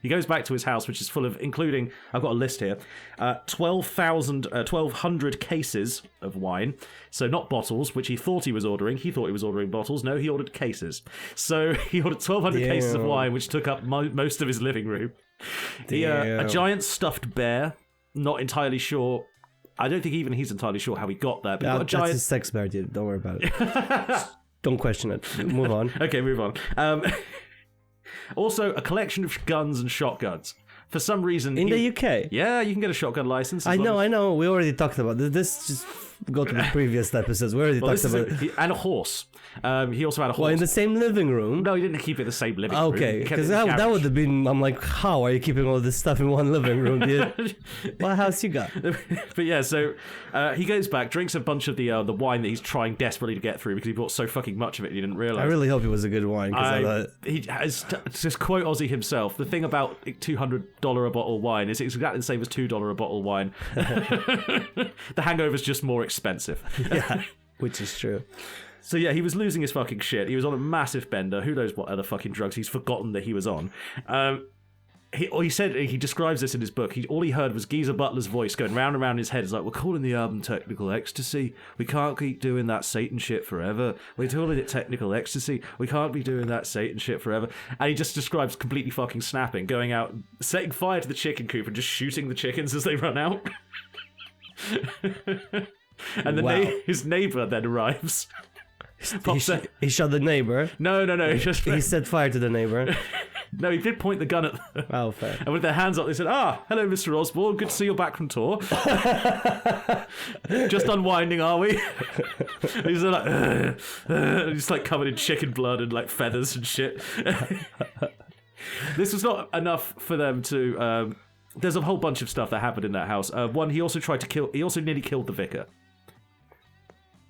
He goes back to his house, which is full of, including, I've got a list here, 1,200 cases of wine. So not bottles, which he thought he was ordering. He thought he was ordering bottles. No, he ordered cases. So he ordered 1,200 cases of wine, which took up most of his living room. A giant stuffed bear, not entirely sure. I don't think even he's entirely sure how he got there. But that's his sex bear, dude. Don't worry about it. Don't question it. Move on. Okay, move on. Also, a collection of guns and shotguns. For some reason... In the UK? Yeah, you can get a shotgun license. I know. We already talked about this. Just go to the previous episodes. We already talked about it. And a horse. He also had a horse. Well, in the same living room? No, he didn't keep it in the same living room. Okay, because that would have been... I'm like, how are you keeping all this stuff in one living room, dude? What house you got? But yeah, so he goes back, drinks a bunch of the wine that he's trying desperately to get through because he bought so fucking much of it he didn't realise. I really hope it was a good wine. He has, just quote Ozzy himself, the thing about $200 a bottle wine is it's exactly the same as $2 a bottle wine. The hangover's just more expensive. Yeah, which is true. So yeah, he was losing his fucking shit. He was on a massive bender. Who knows what other fucking drugs he's forgotten that he was on. He said, he describes this in his book, all he heard was Geezer Butler's voice going round and round in his head. It's like, we're calling the album Technical Ecstasy. We can't keep doing that Satan shit forever. We're calling it Technical Ecstasy. We can't be doing that Satan shit forever. And he just describes completely fucking snapping, going out, setting fire to the chicken coop and just shooting the chickens as they run out. And his neighbour then arrives. He shot the neighbor. No. He set fire to the neighbor. No, he did point the gun at them. Oh, fair. And with their hands up, they said, hello, Mr. Osbourne. Good to see you're back from tour. Just unwinding, are we? And he's like, he's like covered in chicken blood and like feathers and shit. This was not enough for them to... there's a whole bunch of stuff that happened in that house. One, he also nearly killed the vicar.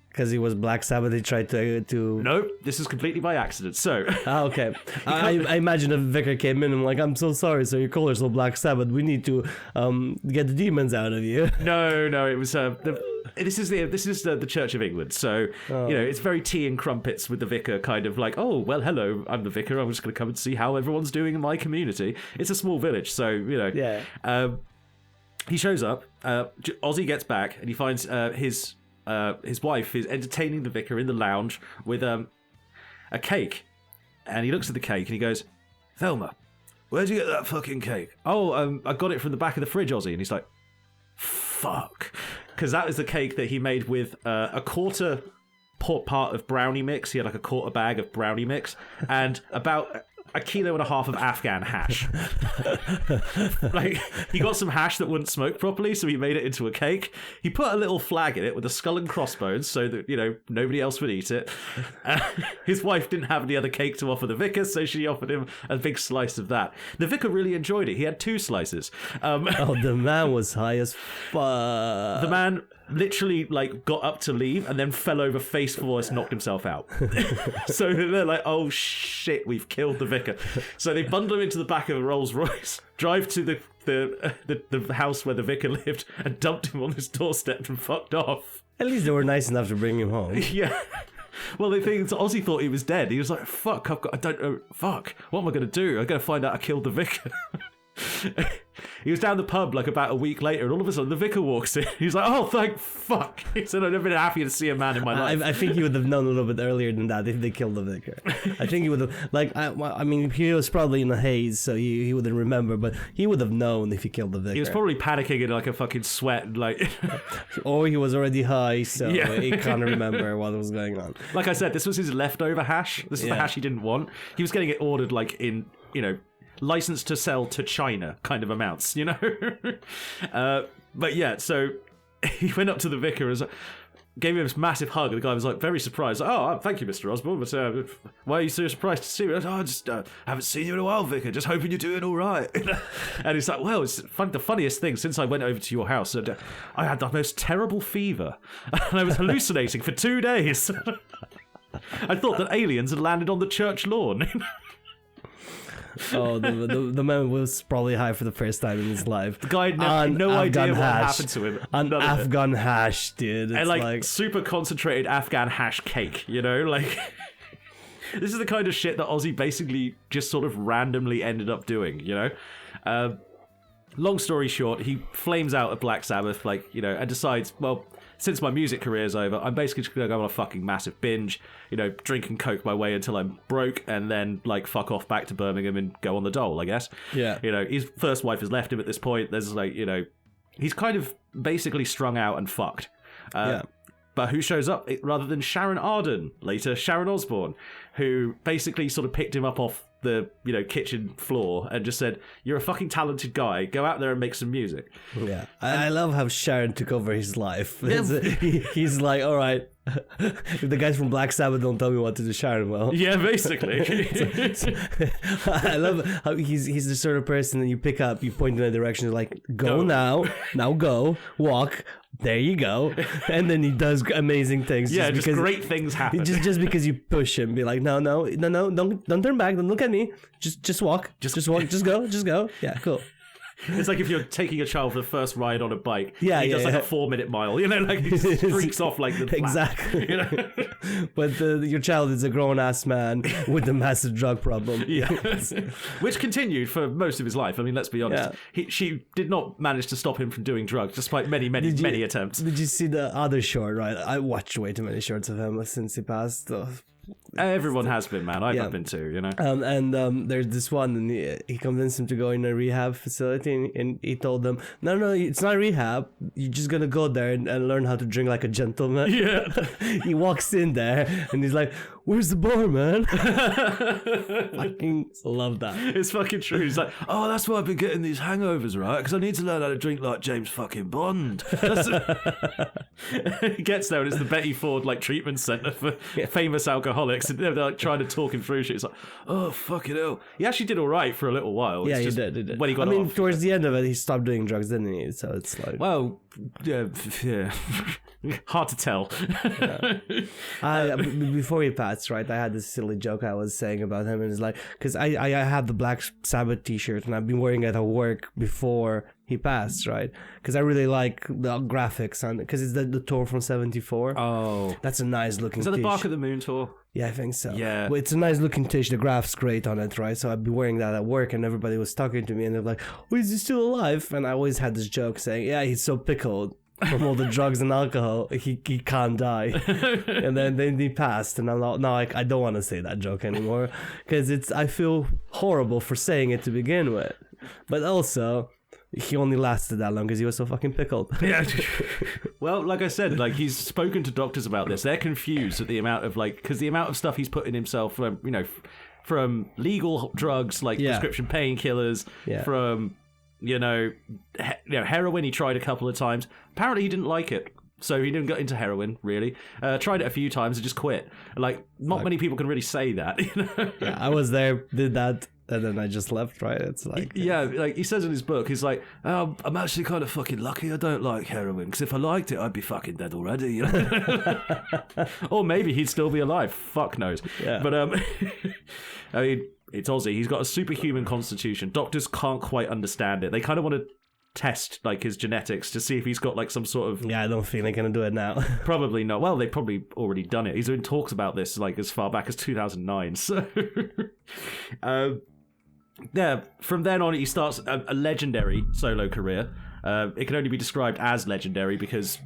Because he was Black Sabbath, he tried to... No, this is completely by accident. So... okay. I imagine a vicar came in and like, I'm so sorry, so your colors are Black Sabbath. We need to get the demons out of you. No, it was... This is the Church of England, so it's very tea and crumpets with the vicar, kind of like, oh well, hello, I'm the vicar. I'm just going to come and see how everyone's doing in my community. It's a small village, so Yeah. He shows up. Ozzy gets back, and he finds his wife is entertaining the vicar in the lounge with a cake, and he looks at the cake and he goes, "Thelma, where'd you get that fucking cake?" "Oh, I got it from the back of the fridge, Ozzy." And he's like, "Fuck." Because that was the cake that he made with a quarter part of brownie mix. He had like a quarter bag of brownie mix and about 1.5 kilos of Afghan hash. Like, he got some hash that wouldn't smoke properly, so he made it into a cake. He put a little flag in it with a skull and crossbones so that, you know, nobody else would eat it. His wife didn't have any other cake to offer the vicar, so she offered him a big slice of that. The vicar really enjoyed it. He had 2 slices. Oh, the man was high as fuck. The man literally like got up to leave and then fell over face first, knocked himself out. So they're like, oh shit, we've killed the vicar. So they bundle him into the back of a Rolls Royce, drive to the house where the vicar lived, and dumped him on his doorstep and fucked off. At least they were nice enough to bring him home. Yeah. Well, the thing is, Ozzy thought he was dead. He was like, fuck, I don't know, fuck, what am I going to do? I'm going to find out I killed the vicar. He was down the pub like about a week later, and all of a sudden the vicar walks in. He's like, "Oh, thank fuck!" He said, "I've never been happy to see a man in my life." I think he would have known a little bit earlier than that if they killed the vicar. I think he would have, like, I mean, he was probably in a haze, so he wouldn't remember, but he would have known if he killed the vicar. He was probably panicking in like a fucking sweat, like, or he was already high, so he can't remember what was going on. Like I said, this was his leftover hash. This is the hash he didn't want. He was getting it ordered like in, you know, license to sell to China kind of amounts, you know. But yeah, so he went up to the vicar and gave him this massive hug, and the guy was like very surprised. Oh, thank you, Mr. Osbourne, but why are you so surprised to see me? I just haven't seen you in a while, vicar, just hoping you're doing all right. And he's like, well, it's the funniest thing, since I went over to your house, and I had the most terrible fever, and I was hallucinating for 2 days. I thought that aliens had landed on the church lawn. Oh, the man was probably high for the first time in his life. The guy had no idea what happened to him. An Afghan hash, dude. It's and like super concentrated Afghan hash cake, you know? Like, this is the kind of shit that Ozzy basically just sort of randomly ended up doing, you know? Long story short, he flames out at Black Sabbath, like, you know, and decides, well, since my music career's over, I'm basically just going to go on a fucking massive binge, you know, drink and coke my way until I'm broke, and then, like, fuck off back to Birmingham and go on the dole, I guess. Yeah. You know, his first wife has left him at this point. There's, like, you know, he's kind of basically strung out and fucked. But who shows up rather than Sharon Arden, later Sharon Osbourne, who basically sort of picked him up off the, you know, kitchen floor and just said, "You're a fucking talented guy. Go out there and make some music." Yeah, I love how Sharon took over his life. He's like, all right, if the guys from Black Sabbath don't tell me what to do, Sharon will. Yeah, basically. I love how he's the sort of person that you pick up, you point in a direction, like, go now go, walk. There you go. And then he does amazing things. Yeah, just great things happen. Just because you push him, be like, no, don't turn back, don't look at me. Just walk. Just walk, just go. Yeah, cool. It's like if you're taking a child for the first ride on a bike. Yeah, he does like a 4-minute mile, you know, like he streaks off like the exactly. You know? But your child is a grown-ass man with a massive drug problem. Yeah. Which continued for most of his life. I mean, let's be honest. Yeah. She did not manage to stop him from doing drugs, despite many attempts. Did you see the other short, right? I watched way too many shorts of him since he passed. Everyone has been, man. I've been too, you know. And there's this one, and he convinced him to go in a rehab facility, and he told them, no, it's not rehab. You're just gonna go there and learn how to drink like a gentleman. Yeah. He walks in there, and he's like, "Where's the bar, man?" Fucking love that. It's fucking true. He's like, "Oh, that's why I've been getting these hangovers, right? Because I need to learn how to drink like James fucking Bond." He gets there, and it's the Betty Ford like treatment center for famous alcoholics, and they're like trying to talk him through shit. It's like, oh fucking hell. He actually did all right for a little while. Yeah, he did. When he got off, towards the end of it, he stopped doing drugs, didn't he? So it's like, well, yeah. Hard to tell. Before he passed, right, I had this silly joke I was saying about him, and it's like, because I have the Black Sabbath t-shirt, and I've been wearing it at work before he passed, right? Because I really like the graphics on it, because it's the tour from '74. Oh, that's a nice looking. Is that the Bark of the Moon tour? Yeah, I think so. Yeah, well, it's a nice looking t-shirt. The graph's great on it, right? So I'd be wearing that at work, and everybody was talking to me, and they're like, "Oh, is he still alive?" And I always had this joke saying, "Yeah, he's so pickled from all the drugs and alcohol, he can't die." And then he passed, and I'm like, no, I don't want to say that joke anymore, because I feel horrible for saying it to begin with. But also, he only lasted that long because he was so fucking pickled. Yeah. Well, like I said, like he's spoken to doctors about this. They're confused at the amount of because the amount of stuff he's putting himself from, from legal drugs like prescription painkillers, from heroin he tried a couple of times. Apparently he didn't like it. So he didn't get into heroin, really. Tried it a few times and just quit. Like, not many people can really say that, Yeah, I was there, did that, and then I just left, right? It's like... Yeah, like, he says in his book, he's like, oh, I'm actually kind of fucking lucky I don't like heroin, because if I liked it, I'd be fucking dead already, Or maybe he'd still be alive. Fuck knows. Yeah. But, I mean, it's Ozzy. He's got a superhuman constitution. Doctors can't quite understand it. They kind of want to test like his genetics to see if he's got like some sort of... Yeah, I don't think they're gonna do it now. Probably not. Well, they've probably already done it. He's in talks about this like as far back as 2009. So yeah, from then on he starts a legendary solo career. It can only be described as legendary because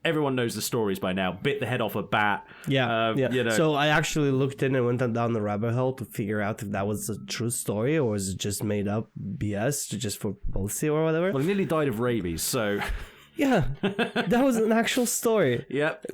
everyone knows the stories by now. Bit the head off a bat. Yeah. So I actually looked in and went down the rabbit hole to figure out if that was a true story or was it just made up BS just for publicity or whatever. Well, he nearly died of rabies, so... Yeah, that was an actual story. Yep.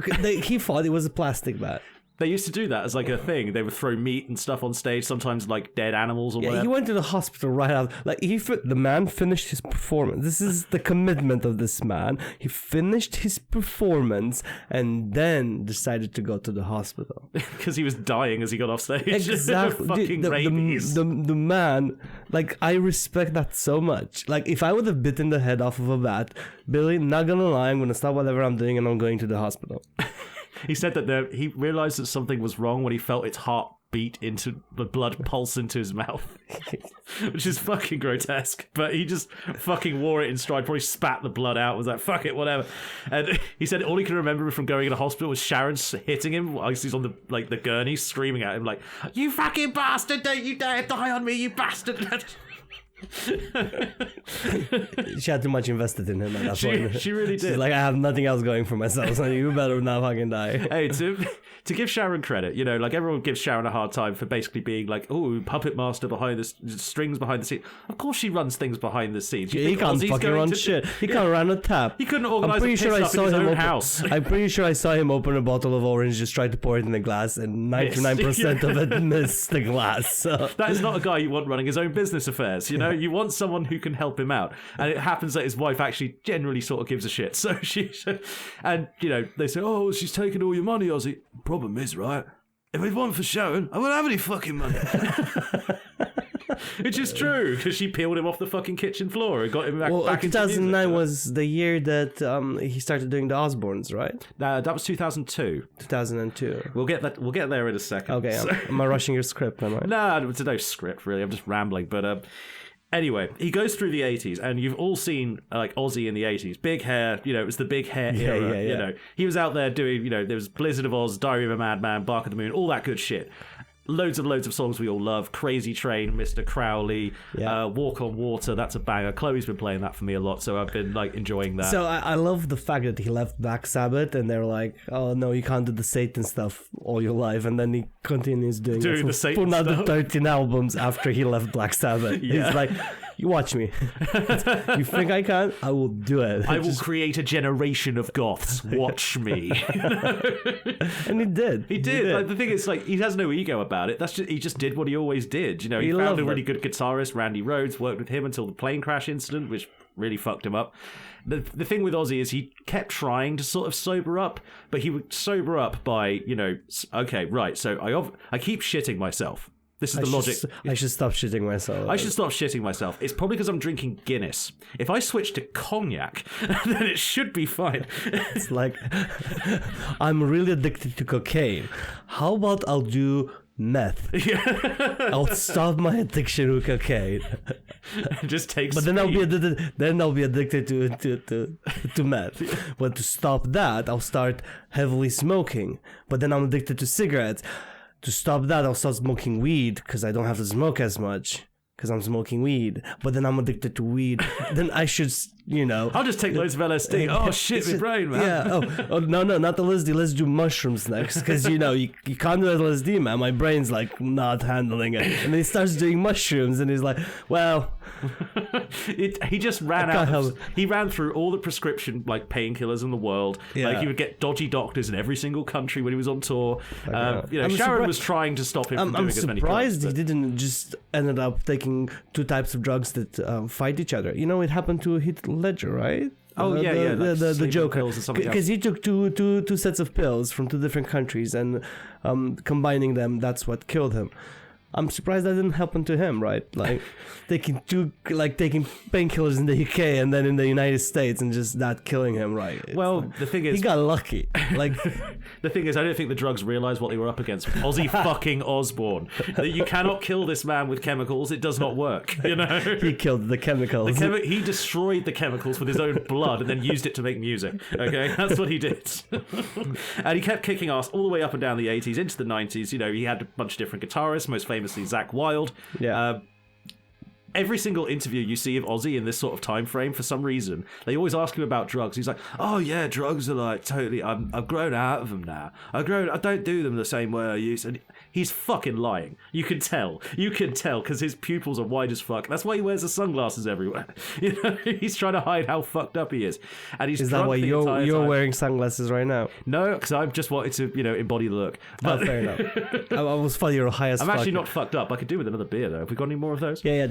He thought it was a plastic bat. They used to do that as like a thing. They would throw meat and stuff on stage, sometimes like dead animals or whatever. He went to the hospital right out. Like the man finished his performance. This is the commitment of this man. He finished his performance and then decided to go to the hospital because he was dying as he got off stage. Exactly. Fucking rabies. The man, like, I respect that so much. Like, if I would have bitten the head off of a bat, Billy, not gonna lie, I'm gonna stop whatever I'm doing and I'm going to the hospital. He said that he realized that something was wrong when he felt its heart beat into the blood pulse into his mouth, which is fucking grotesque. But he just fucking wore it in stride. Probably spat the blood out. Was like, fuck it, whatever. And he said all he can remember from going to the hospital was Sharon hitting him while he's on the gurney, screaming at him like, "You fucking bastard! Don't you dare die on me, you bastard!" She had too much invested in him, and that's she really did. She's like, I have nothing else going for myself, so you better not fucking die. Hey, to give Sharon credit, like everyone gives Sharon a hard time for basically being like, oh, puppet master behind the strings behind the scenes. Of course she runs things behind the scenes. He can't fucking run shit. He can't run a tap. He couldn't organise a piss up in his own house. I'm pretty sure I saw him open a bottle of orange, just try to pour it in the glass, and 99% of it missed the glass. So. That is not a guy you want running his own business affairs, You want someone who can help him out. And it happens that his wife actually generally sort of gives a shit. So they say, oh, she's taking all your money, Ozzy. Problem is, right, if it wasn't for Sharon, I wouldn't have any fucking money. Which is true, because she peeled him off the fucking kitchen floor and got him back into 2009 was the year that he started doing the Osbournes, right? That was 2002. 2002. We'll get there in a second. Okay, so. Am I rushing your script, am I? No, it's no script, really. I'm just rambling, but... Anyway, he goes through the 80s, and you've all seen like Ozzy in the 80s. Big hair, it was the big hair era. Yeah. He was out there doing, there was Blizzard of Oz, Diary of a Madman, Bark of the Moon, all that good shit. Loads of songs we all love. Crazy Train, Mr. Crowley, Walk on Water, that's a banger. Chloe's been playing that for me a lot, so I've been like enjoying that. So I love the fact that he left Black Sabbath and they're like, oh no, you can't do the Satan stuff all your life, and then he continues doing the Satan for another stuff. 13 albums after he left Black Sabbath. He's like, you watch me. You think I can? I will do it. I will create a generation of goths. Watch me. And he did. He did. Like, the thing is, like, he has no ego about it. He just did what he always did. He found a really good guitarist, Randy Rhoads, worked with him until the plane crash incident, which really fucked him up. The thing with Ozzy is he kept trying to sort of sober up, but he would sober up by, okay, right, so I keep shitting myself. This is the logic. I should stop shitting myself. I should stop shitting myself. It's probably because I'm drinking Guinness. If I switch to cognac, then it should be fine. It's like, I'm really addicted to cocaine. How about I'll do meth? I'll stop my addiction with cocaine. Just take. But then I'll be addicted to meth. But to stop that, I'll start heavily smoking. But then I'm addicted to cigarettes. To stop that, I'll start smoking weed because I don't have to smoke as much. because I'm smoking weed, but then I'm addicted to weed. Then I should, I'll just take loads of LSD. Oh shit, my brain, man. Yeah. Oh no, not LSD. Let's do mushrooms next, because you can't do LSD, man. My brain's like not handling it, and then he starts doing mushrooms, and he's like, well. He just ran out. He ran through all the prescription like painkillers in the world. Yeah. Like he would get dodgy doctors in every single country when he was on tour. Sharon was trying to stop him from doing as many drugs. I'm surprised he didn't just ended up taking two types of drugs that fight each other. It happened to Heath Ledger, right? Oh the Joker, because he took two sets of pills from two different countries, and combining them, that's what killed him. I'm surprised that didn't happen to him, right? Like taking painkillers in the UK and then in the United States and just not killing him, right? The thing is, he got lucky. Like the thing is, I don't think the drugs realized what they were up against. Ozzy fucking Osbourne. That you cannot kill this man with chemicals. It does not work. He killed the chemicals. He destroyed the chemicals with his own blood and then used it to make music. Okay, that's what he did. And he kept kicking ass all the way up and down the 80s into the 90s. He had a bunch of different guitarists, most famously Zakk Wylde. Yeah. Every single interview you see of Ozzy in this sort of time frame, for some reason, they always ask him about drugs. He's like, "Oh yeah, drugs are like totally. I've grown out of them now. I don't do them the same way I used." And he's fucking lying. You can tell because his pupils are wide as fuck. That's why he wears the sunglasses everywhere. He's trying to hide how fucked up he is. And he's. Is that why you're wearing sunglasses right now? No, because I've just wanted to embody the look. But fair enough. I was funny. You're high as fuck. I'm actually not fucked up. I could do with another beer though. Have we got any more of those? Yeah.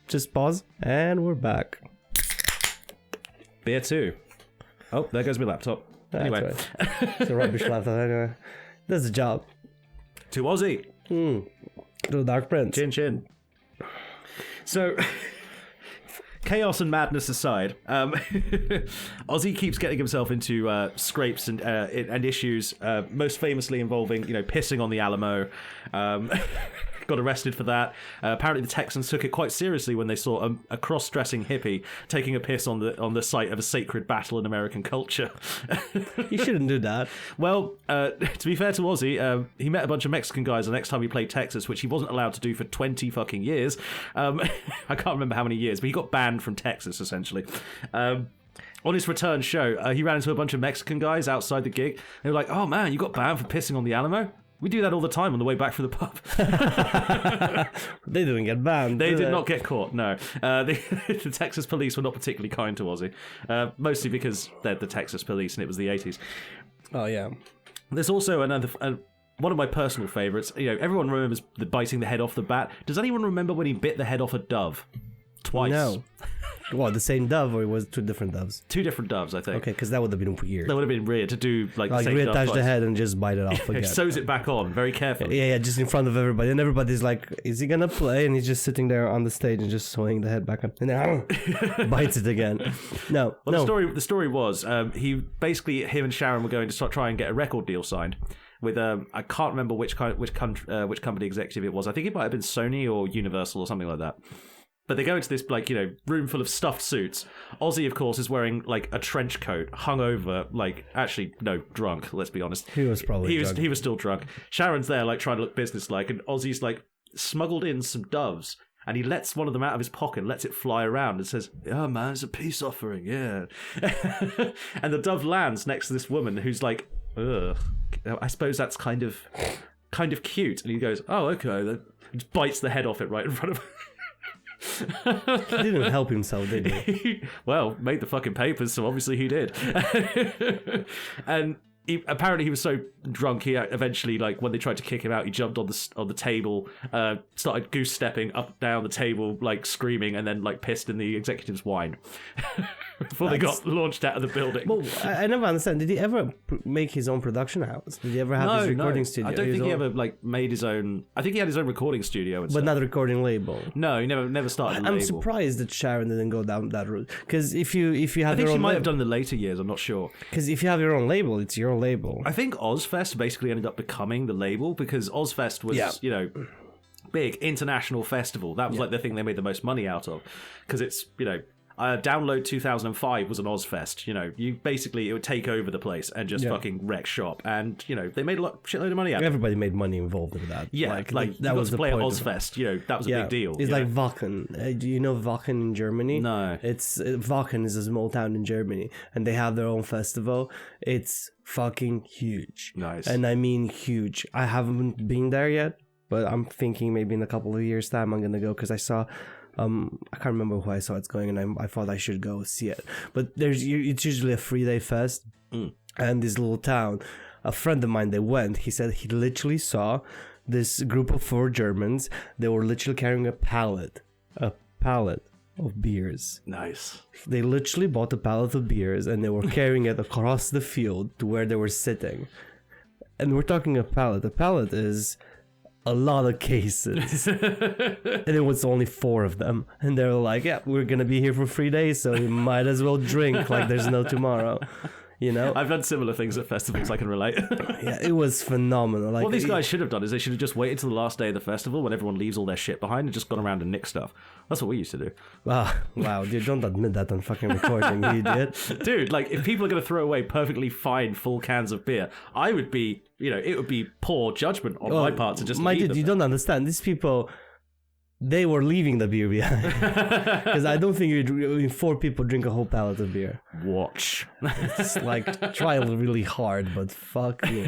Just pause, and we're back. Beer 2. Oh, there goes my laptop. Anyway. Right. It's a rubbish laptop anyway. That's the job. To Ozzy. To the Dark Prince. Chin chin. So, chaos and madness aside, Ozzy keeps getting himself into scrapes and issues, most famously involving, pissing on the Alamo. Got arrested for that. Apparently the Texans took it quite seriously when they saw a cross-dressing hippie taking a piss on the site of a sacred battle in American culture. You shouldn't do that. Well, to be fair to Ozzy, he met a bunch of Mexican guys the next time he played Texas, which he wasn't allowed to do for 20 fucking years. I can't remember how many years, but he got banned from Texas, essentially. On his return show, he ran into a bunch of Mexican guys outside the gig. They were like, "Oh man, you got banned for pissing on the Alamo? We do that all the time on the way back from the pub." They didn't get banned. They did not get caught, no. The Texas police were not particularly kind to Ozzy, mostly because they're the Texas police and it was the 80s. Oh, yeah. There's also one of my personal favourites. Everyone remembers biting the head off the bat. Does anyone remember when he bit the head off a dove? Twice. No. What, the same dove, or it was two different doves? Two different doves, I think. Okay, because that would have been weird. That would have been weird to do the same dove reattach twice. the head and just bite it off again. Sews it back on very carefully. Yeah, just in front of everybody, and everybody's like, "Is he gonna play?" And he's just sitting there on the stage and just sewing the head back up, and then bites it again. No, well, the story was him and Sharon were going to try and get a record deal signed with I can't remember which company executive it was. I think it might have been Sony or Universal or something like that. But they go into this room full of stuffed suits. Ozzy, of course, is wearing a trench coat, hungover, drunk. Let's be honest. He was probably drunk. He was still drunk. Sharon's there, trying to look businesslike, and Ozzy's smuggled in some doves, and he lets one of them out of his pocket, and lets it fly around, and says, "Yeah, man, it's a peace offering, yeah." And the dove lands next to this woman who's like, "Ugh, I suppose that's kind of cute." And he goes, "Oh, okay." Then just bites the head off it right in front of her. He didn't help himself, did he? Well, made the fucking papers, so obviously he did. And apparently he was so drunk, he eventually, when they tried to kick him out, he jumped on the table, started goose stepping up down the table, screaming, and then pissed in the executive's wine before they got launched out of the building. Well, I never understand. Did he ever make his own production house? Did he ever have his recording studio? I don't think he ever made his own. I think he had his own recording studio, but not a recording label. No, he never started. I'm surprised that Sharon didn't go down that route, because if you have, I think she might have done the later years. I'm not sure. Because if you have your own label, it's your own label. I think Ozfest basically ended up becoming the label, because Ozfest was big international festival. That was the thing they made the most money out of, because it's Download 2005 was an Ozfest. You know, it would take over the place and just fucking wreck shop. And, you know, they made shitload of money out of it. Everybody made money involved with that. Yeah, like that was to play at Ozfest. You know, that was a big deal. It's like Wacken. Do you know Wacken in Germany? No. Wacken is a small town in Germany, and they have their own festival. It's fucking huge. Nice. And I mean huge. I haven't been there yet, but I'm thinking maybe in a couple of years' time I'm gonna go, because I saw... I can't remember who I saw it's going, and I thought I should go see it. But it's usually a 3-day fest, and this little town, a friend of mine that went, he said he literally saw this group of 4 Germans. They were literally carrying a pallet of beers. Nice. They literally bought a pallet of beers, and they were carrying it across the field to where they were sitting. And we're talking a pallet. A pallet is a lot of cases. And it was only 4 of them. And they were like, yeah, we're going to be here for 3 days, so we might as well drink like there's no tomorrow. You know? I've done similar things at festivals, I can relate. Yeah, it was phenomenal. Like, what these guys should have done is they should have just waited till the last day of the festival when everyone leaves all their shit behind and just gone around and nicked stuff. That's what we used to do. Wow, dude, don't admit that on fucking recording, you idiot. Dude, like, if people are going to throw away perfectly fine full cans of beer, I would be, you know, it would be poor judgment on my part to just leave them. You don't understand. These people... They were leaving the beer behind. Because I don't think 4 people drink a whole pallet of beer. Watch. It's like, try really hard, but fuck you.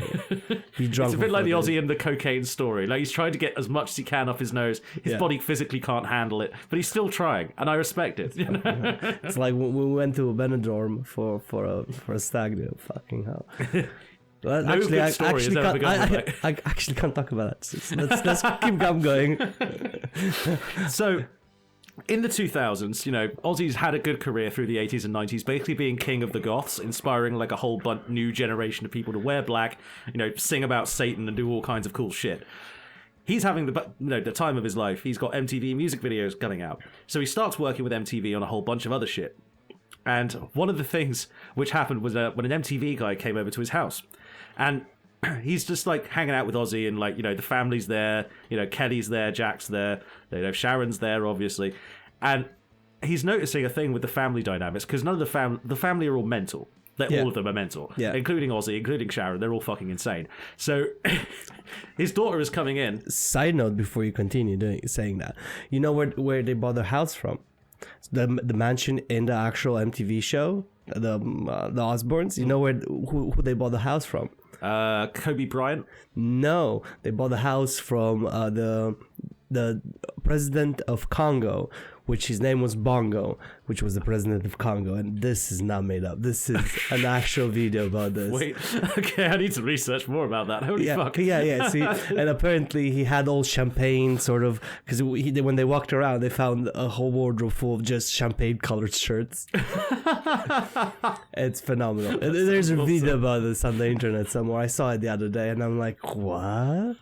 Be drunk. It's a bit like the Ozzy and the cocaine story. Like, he's trying to get as much as he can off his nose. His body physically can't handle it, but he's still trying, and I respect it. You know? It's like when we went to a Benidorm for a stag do. Fucking hell. Well, no actually, good story has ever begun. I actually can't talk about that. Let's keep going. So, in the 2000s, you know, Ozzy's had a good career through the 80s and 90s, basically being king of the goths, inspiring like a whole new generation of people to wear black, you know, sing about Satan and do all kinds of cool shit. He's having the time of his life. He's got MTV music videos coming out. So he starts working with MTV on a whole bunch of other shit. And one of the things which happened was when an MTV guy came over to his house. And he's just like hanging out with Ozzy, and like, you know, the family's there, you know, Kelly's there, Jack's there, you know, Sharon's there, obviously. And he's noticing a thing with the family dynamics, because none of the family are all mental. All of them are mental, including Ozzy, including Sharon. They're all fucking insane. So his daughter is coming in. Side note before you continue saying that, you know where they bought their house from? The mansion in the actual MTV show, the Osbournes. You know who they bought the house from? Kobe Bryant? No, they bought the house from the president of Congo, which his name was Bongo, which was the president of Congo. And this is not made up. This is an actual video about this. Wait, okay, I need to research more about that. Holy fuck. Yeah. See, and apparently he had all champagne, sort of, because when they walked around, they found a whole wardrobe full of just champagne-colored shirts. It's phenomenal. There's a video about this on the internet somewhere. I saw it the other day, and I'm like, what?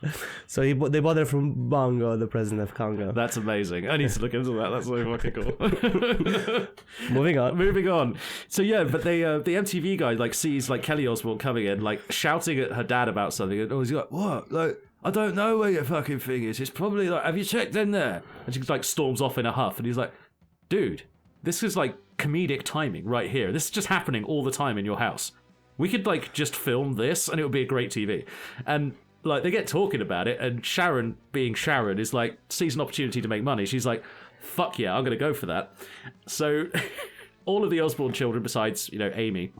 So they bought it from Bongo, the president of Congo. That's amazing. I need to look into that. That's so fucking cool. Moving on. So yeah, but the MTV guy like sees like Kelly Osbourne coming in, like shouting at her dad about something, and he's like, "What? Like, I don't know where your fucking thing is. It's probably like, have you checked in there?" And she like storms off in a huff, and he's like, "Dude, this is like comedic timing right here. This is just happening all the time in your house. We could like just film this, and it would be a great TV." And like they get talking about it, and Sharon, being Sharon, is like sees an opportunity to make money. She's like, fuck yeah, I'm gonna go for that. So all of the Osbourne children, besides, you know, Amy,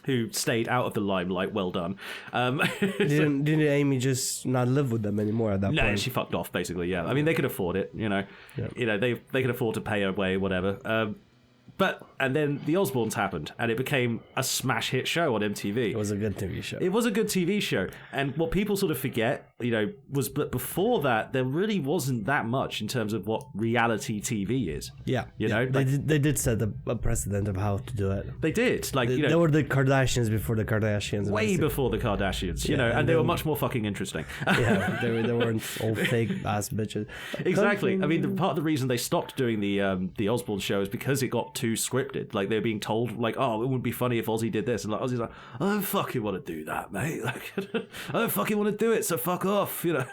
who stayed out of the limelight, well done. Didn't Amy just not live with them anymore at that point? No, she fucked off, basically, yeah. I mean, they could afford it, you know. Yeah. You know, they could afford to pay her way, whatever. And then the Osbournes happened, and it became a smash hit show on MTV. It was a good TV show. It was a good TV show. And what people sort of forget, you know, was that before that, there really wasn't that much in terms of what reality TV is. Yeah. You know? They did set a precedent of how to do it. They did. Like, you know, they were the Kardashians before the Kardashians. Way before the Kardashians, you know, and they were much more fucking interesting. Yeah, they weren't all fake ass bitches. Exactly. I mean, part of the reason they stopped doing the Osbourne show is because it got too scripted. Like, they were being told, like, oh, it wouldn't be funny if Ozzy did this. And like, Ozzy's like, I don't fucking want to do that, mate. Like, I don't fucking want to do it, so fuck off, you know.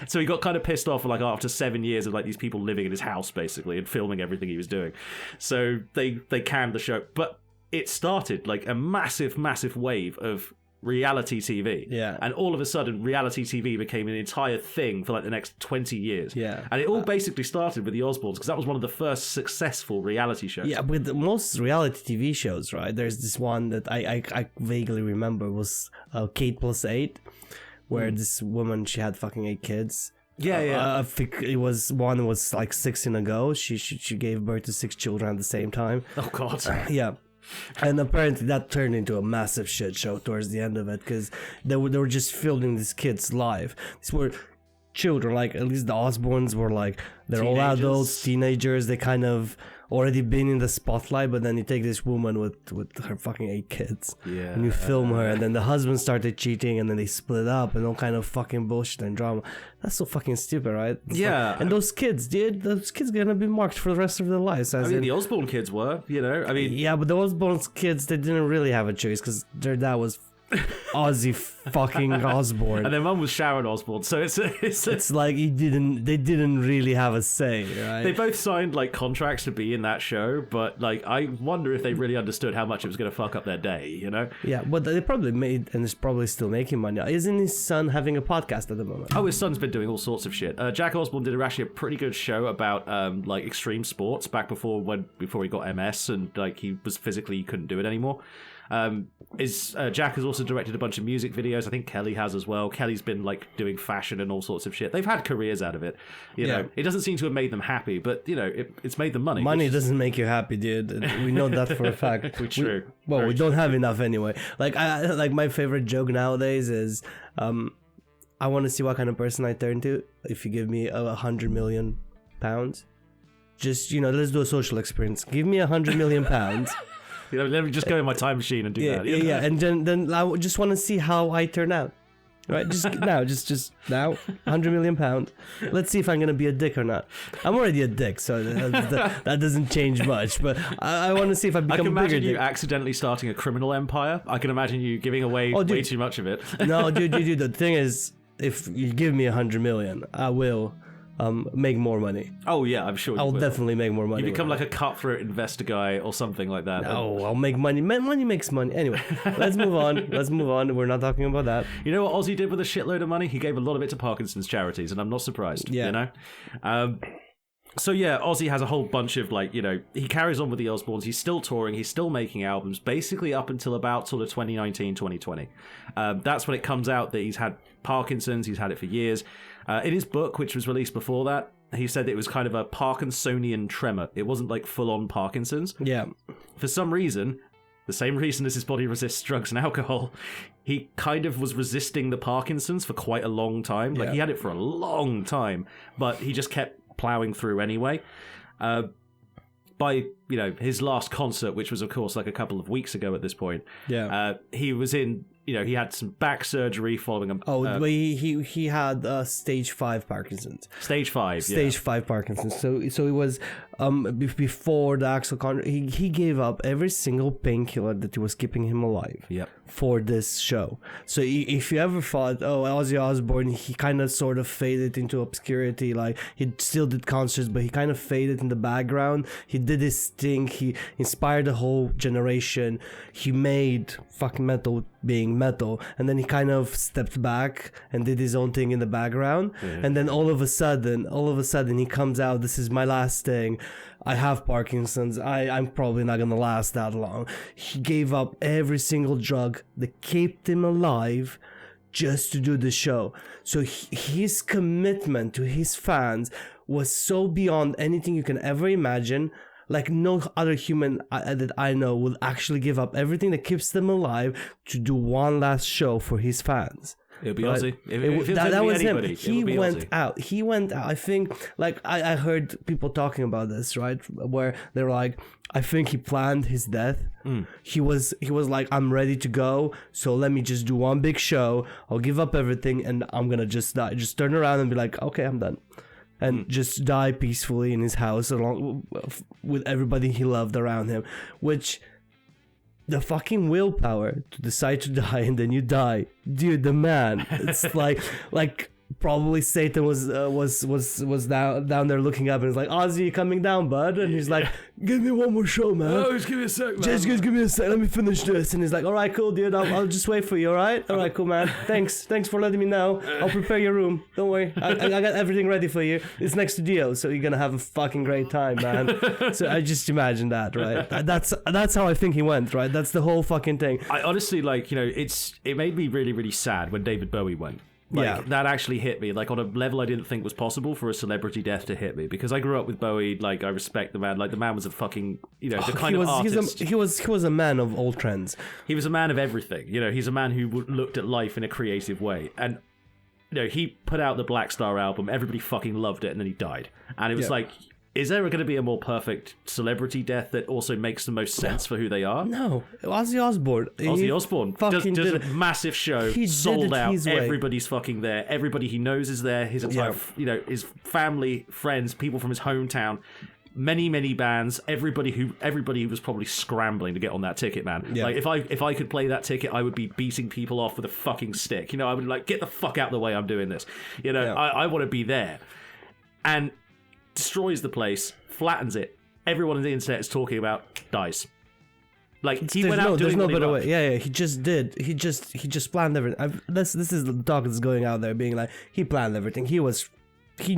So he got kind of pissed off like after 7 years of like these people living in his house basically and filming everything he was doing. So they canned the show. But it started like a massive wave of reality TV. Yeah. And all of a sudden, reality TV became an entire thing for like the next 20 years. Yeah. And it all basically started with the Osbournes because that was one of the first successful reality shows. Yeah, with most reality TV shows, right? There's this one that I vaguely remember was Kate Plus 8, where this woman, she had fucking 8 kids. Yeah. I think it was one was like 16 ago. She gave birth to 6 children at the same time. Oh, God. Yeah. And apparently that turned into a massive shit show towards the end of it because they were just filming these kids live. These were children, like at least the Osbournes were like, they're all adults, teenagers. They kind of already been in the spotlight, but then you take this woman with her fucking 8 kids, and you film her, and then the husband started cheating, and then they split up, and all kind of fucking bullshit and drama. That's so fucking stupid, right? And those kids, dude, those kids are gonna be marked for the rest of their lives. I mean, the Osbourne kids were, you know, I mean... Yeah, but the Osbourne kids, they didn't really have a choice, because their dad was Ozzy fucking Osbourne, and their mum was Sharon Osbourne, so it's like they didn't really have a say, right? They both signed like contracts to be in that show, but like I wonder if they really understood how much it was going to fuck up their day, you know? Yeah, but they probably made, and is probably still making money. Isn't his son having a podcast at the moment? Oh, his son's been doing all sorts of shit. Jack Osbourne did actually a pretty good show about like extreme sports back before he got MS and like he couldn't do it anymore. Jack has also directed a bunch of music videos. I think Kelly has as well. Kelly's been like doing fashion and all sorts of shit. They've had careers out of it. You know, it doesn't seem to have made them happy, but you know, it's made them money. Money doesn't make you happy, dude. We know that for a fact. True. We don't have enough anyway. Like my favorite joke nowadays is, I want to see what kind of person I turn to if you give me 100 million pounds. Just, you know, let's do a social experience. Give me 100 million pounds. You know, let me just go in my time machine and do that. You know? Yeah, and then I just want to see how I turn out. Right, just now, 100 million pounds. Let's see if I'm gonna be a dick or not. I'm already a dick, so that doesn't change much. But I want to see if I become a bigger dick. I can imagine you accidentally starting a criminal empire. I can imagine you giving away way too much of it. No, dude. The thing is, if you give me 100 million, I will make more money. Oh yeah, I'm sure I'll definitely make more money. You become like a cutthroat investor guy or something like that. No, I'll make money. Money makes money. Anyway, let's move on. We're not talking about that. You know what Ozzy did with a shitload of money? He gave a lot of it to Parkinson's charities, and I'm not surprised. Yeah. You know? So yeah, Ozzy has a whole bunch of like, you know, he carries on with the Osbournes. He's still touring. He's still making albums, basically up until about sort of 2019, 2020. That's when it comes out that he's had Parkinson's. He's had it for years. In his book, which was released before that, he said it was kind of a Parkinsonian tremor. It wasn't like full-on Parkinson's. Yeah. For some reason, the same reason as his body resists drugs and alcohol, he kind of was resisting the Parkinson's for quite a long time. Like, he had it for a long time, but he just kept plowing through anyway. By, you know, his last concert, which was, of course, like a couple of weeks ago at this point, he was in... You know, he had some back surgery following him. He had stage 5 Parkinson's. Stage 5, Stage 5 Parkinson's. So it was before the actual concert. He gave up every single painkiller that was keeping him alive. Yep. For this show. So if you ever thought, Ozzy Osbourne, he kind of sort of faded into obscurity. Like he still did concerts, but he kind of faded in the background. He did his thing. He inspired the whole generation. He made fucking metal being metal, and then he kind of stepped back and did his own thing in the background. And then all of a sudden he comes out, this is my last thing, I have Parkinson's, I'm probably not gonna last that long. He gave up every single drug that kept him alive just to do the show. So his commitment to his fans was so beyond anything you can ever imagine. Like no other human that I know will actually give up everything that keeps them alive to do one last show for his fans. It'll be Ozzy. That was anybody, him. He went out. I think, like, I heard people talking about this, right? Where they're like, I think he planned his death. He was like, I'm ready to go, so let me just do one big show. I'll give up everything, and I'm gonna just die. Just turn around and be like, okay, I'm done. And just die peacefully in his house along with everybody he loved around him. Which, the fucking willpower to decide to die and then you die, dude, the man. It's like probably Satan was down there looking up and was like, Ozzy, you coming down, bud? And he's like, give me one more show, man. Oh, just give me a sec, man. Just give me a sec. Let me finish this. And he's like, all right, cool, dude. I'll just wait for you. All right, cool, man. Thanks for letting me know. I'll prepare your room. Don't worry. I got everything ready for you. It's next to Dio, so you're gonna have a fucking great time, man. So I just imagine that, right? That's how I think he went, right? That's the whole fucking thing. I honestly, like, you know, it made me really, really sad when David Bowie went. Like, that actually hit me, like, on a level I didn't think was possible for a celebrity death to hit me, because I grew up with Bowie. Like, I respect the man. Like, the man was a fucking, you know, the kind of artist. He was a man of all trends. He was a man of everything. You know, he's a man who looked at life in a creative way. And, you know, he put out the Black Star album. Everybody fucking loved it, and then he died. And it was like, is there going to be a more perfect celebrity death that also makes the most sense for who they are? No. Ozzy Osbourne. Ozzy Osbourne does a massive show, sold out. Everybody's fucking there. Everybody he knows is there. His entire, you know, his family, friends, people from his hometown. Many bands. Everybody who was probably scrambling to get on that ticket, man. Yeah. Like, if I could play that ticket, I would be beating people off with a fucking stick. You know, I would like, get the fuck out of the way. I'm doing this. You know, I want to be there. And destroys the place, flattens it. Everyone on the internet is talking about, dies. Like, he went out doing there's no better way. Yeah, he just did. He just planned everything. This is the talk that's going out there, being like, he planned everything. He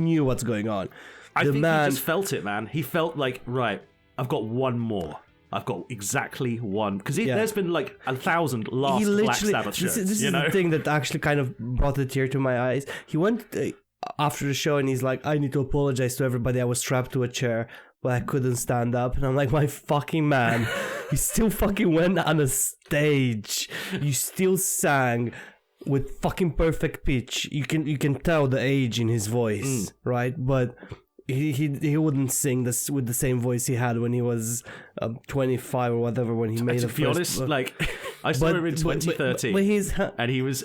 knew what's going on. I think he just felt it, man. He felt like, right, I've got one more. I've got exactly one. Because there's been like 1,000 last Black Sabbath shows. This is the thing that actually kind of brought a tear to my eyes. He went after the show and he's like, I need to apologize to everybody. I was strapped to a chair, but I couldn't stand up. And I'm like, my fucking man, you still fucking went on a stage. You still sang with fucking perfect pitch. You can tell the age in his voice, right? But he wouldn't sing this with the same voice he had when he was 25 or whatever, when he made it. To be honest, like, I saw him in 2013, and he was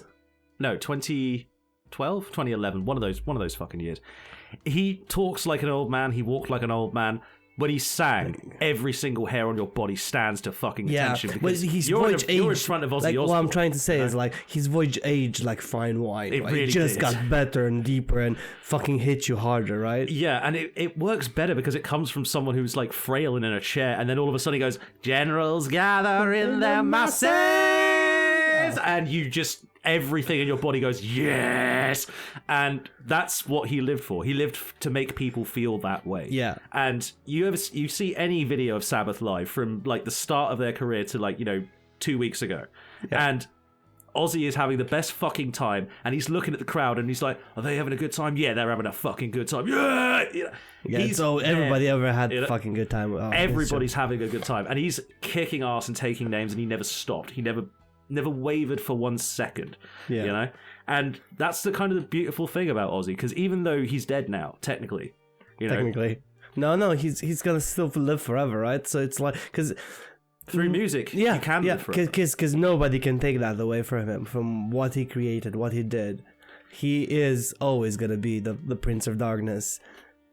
2011, one of those fucking years. He talks like an old man, he walked like an old man. When he sang, every single hair on your body stands to fucking attention, because you're in front of Ozzy Osbourne. What I'm trying to say is, like, his voice aged like fine wine. It really just got better and deeper and fucking hit you harder, right? Yeah, and it works better because it comes from someone who's like frail and in a chair, and then all of a sudden he goes, "Generals gather in their masses," and you just, everything in your body goes, yes. And that's what he lived for. He lived to make people feel that way. Yeah. And you see any video of Sabbath live from like the start of their career to, like, you know, 2 weeks ago. Yeah. And Ozzy is having the best fucking time, and he's looking at the crowd and he's like, are they having a good time? Yeah, they're having a fucking good time. Yeah. So everybody ever had a fucking good time. Everybody's having a good time. And he's kicking ass and taking names, and he never stopped. He never wavered for 1 second, you know? And that's the kind of the beautiful thing about Ozzy, because even though he's dead now, technically, you know? Technically. No, he's gonna still live forever, right? So it's like, because through music, you can live forever. Because nobody can take that away from him, from what he created, what he did. He is always gonna be the Prince of Darkness.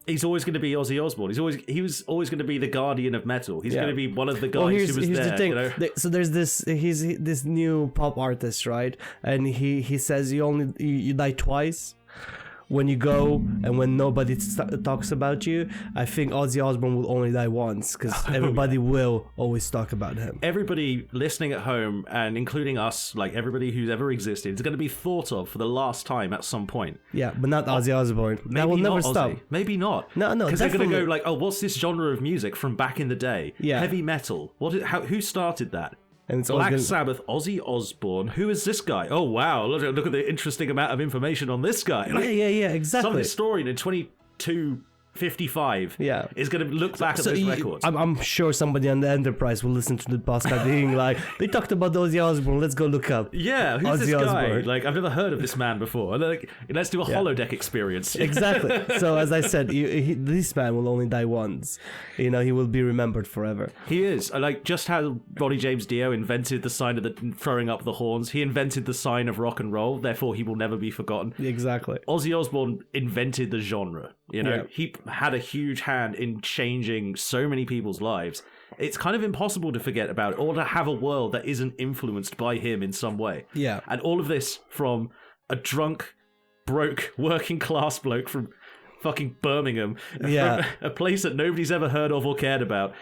He's always going to be Ozzy Osbourne. He was always going to be the guardian of metal. He's going to be one of the guys who was here's there. The thing. You know? So there's he's this new pop artist, right? And he says you die twice. When you go and when nobody talks about you. I think Ozzy Osbourne will only die once, because everybody will always talk about him. Everybody listening at home, and including us, like everybody who's ever existed, is going to be thought of for the last time at some point. Yeah, but not Ozzy Osbourne. That will never stop. Maybe not. No, because they're going to go like, oh, what's this genre of music from back in the day? Yeah. Heavy metal. Who started that? And it's Black Sabbath, Ozzy Osbourne. Who is this guy? Oh, wow. Look at the interesting amount of information on this guy. Like, yeah, exactly. Some historian in 2255 is going to look back at those records. I'm sure somebody on the Enterprise will listen to the podcast being like, they talked about Ozzy Osbourne, let's go look up. Yeah, who's Ozzy this guy? Osbourne. Like, I've never heard of this man before. Like, let's do a holodeck experience. Exactly. So, as I said, this man will only die once. You know, he will be remembered forever. He is. Like, just how Ronnie James Dio invented the sign of the throwing up the horns, he invented the sign of rock and roll, therefore he will never be forgotten. Exactly. Ozzy Osbourne invented the genre. You know, he had a huge hand in changing so many people's lives. It's kind of impossible to forget about it, or to have a world that isn't influenced by him in some way. Yeah. And all of this from a drunk, broke working class bloke from fucking Birmingham, yeah, from a place that nobody's ever heard of or cared about.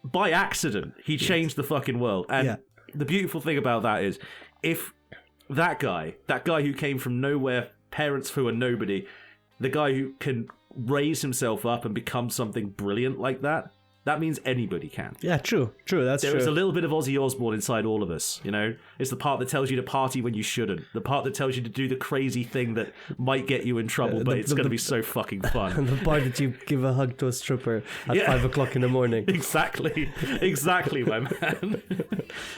By accident, he changed the fucking world. And the beautiful thing about that is, if that guy who came from nowhere, parents who are nobody, the guy who can raise himself up and become something brilliant like that, that means anybody can. Yeah, true. That's true. There is a little bit of Ozzy Osbourne inside all of us, you know? It's the part that tells you to party when you shouldn't. The part that tells you to do the crazy thing that might get you in trouble, but it's going to be so fucking fun. And the part that you give a hug to a stripper at 5 o'clock in the morning. Exactly, my man.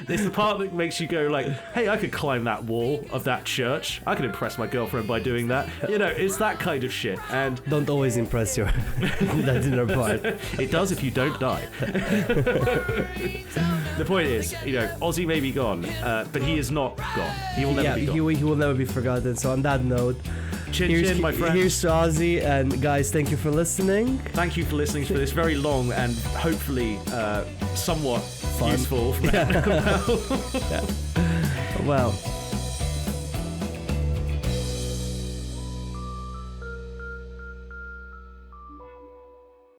It's the part that makes you go like, hey, I could climb that wall of that church. I could impress my girlfriend by doing that. You know, it's that kind of shit. And don't always impress your that inner part. It does if you don't die. The point is, you know, Ozzy may be gone, but he is not gone. He will never be gone. He will never be forgotten. So on that note, chin, my friend. Here's to Ozzy, and guys, thank you for listening. Thank you for listening to this very long and hopefully somewhat fun, useful. Well,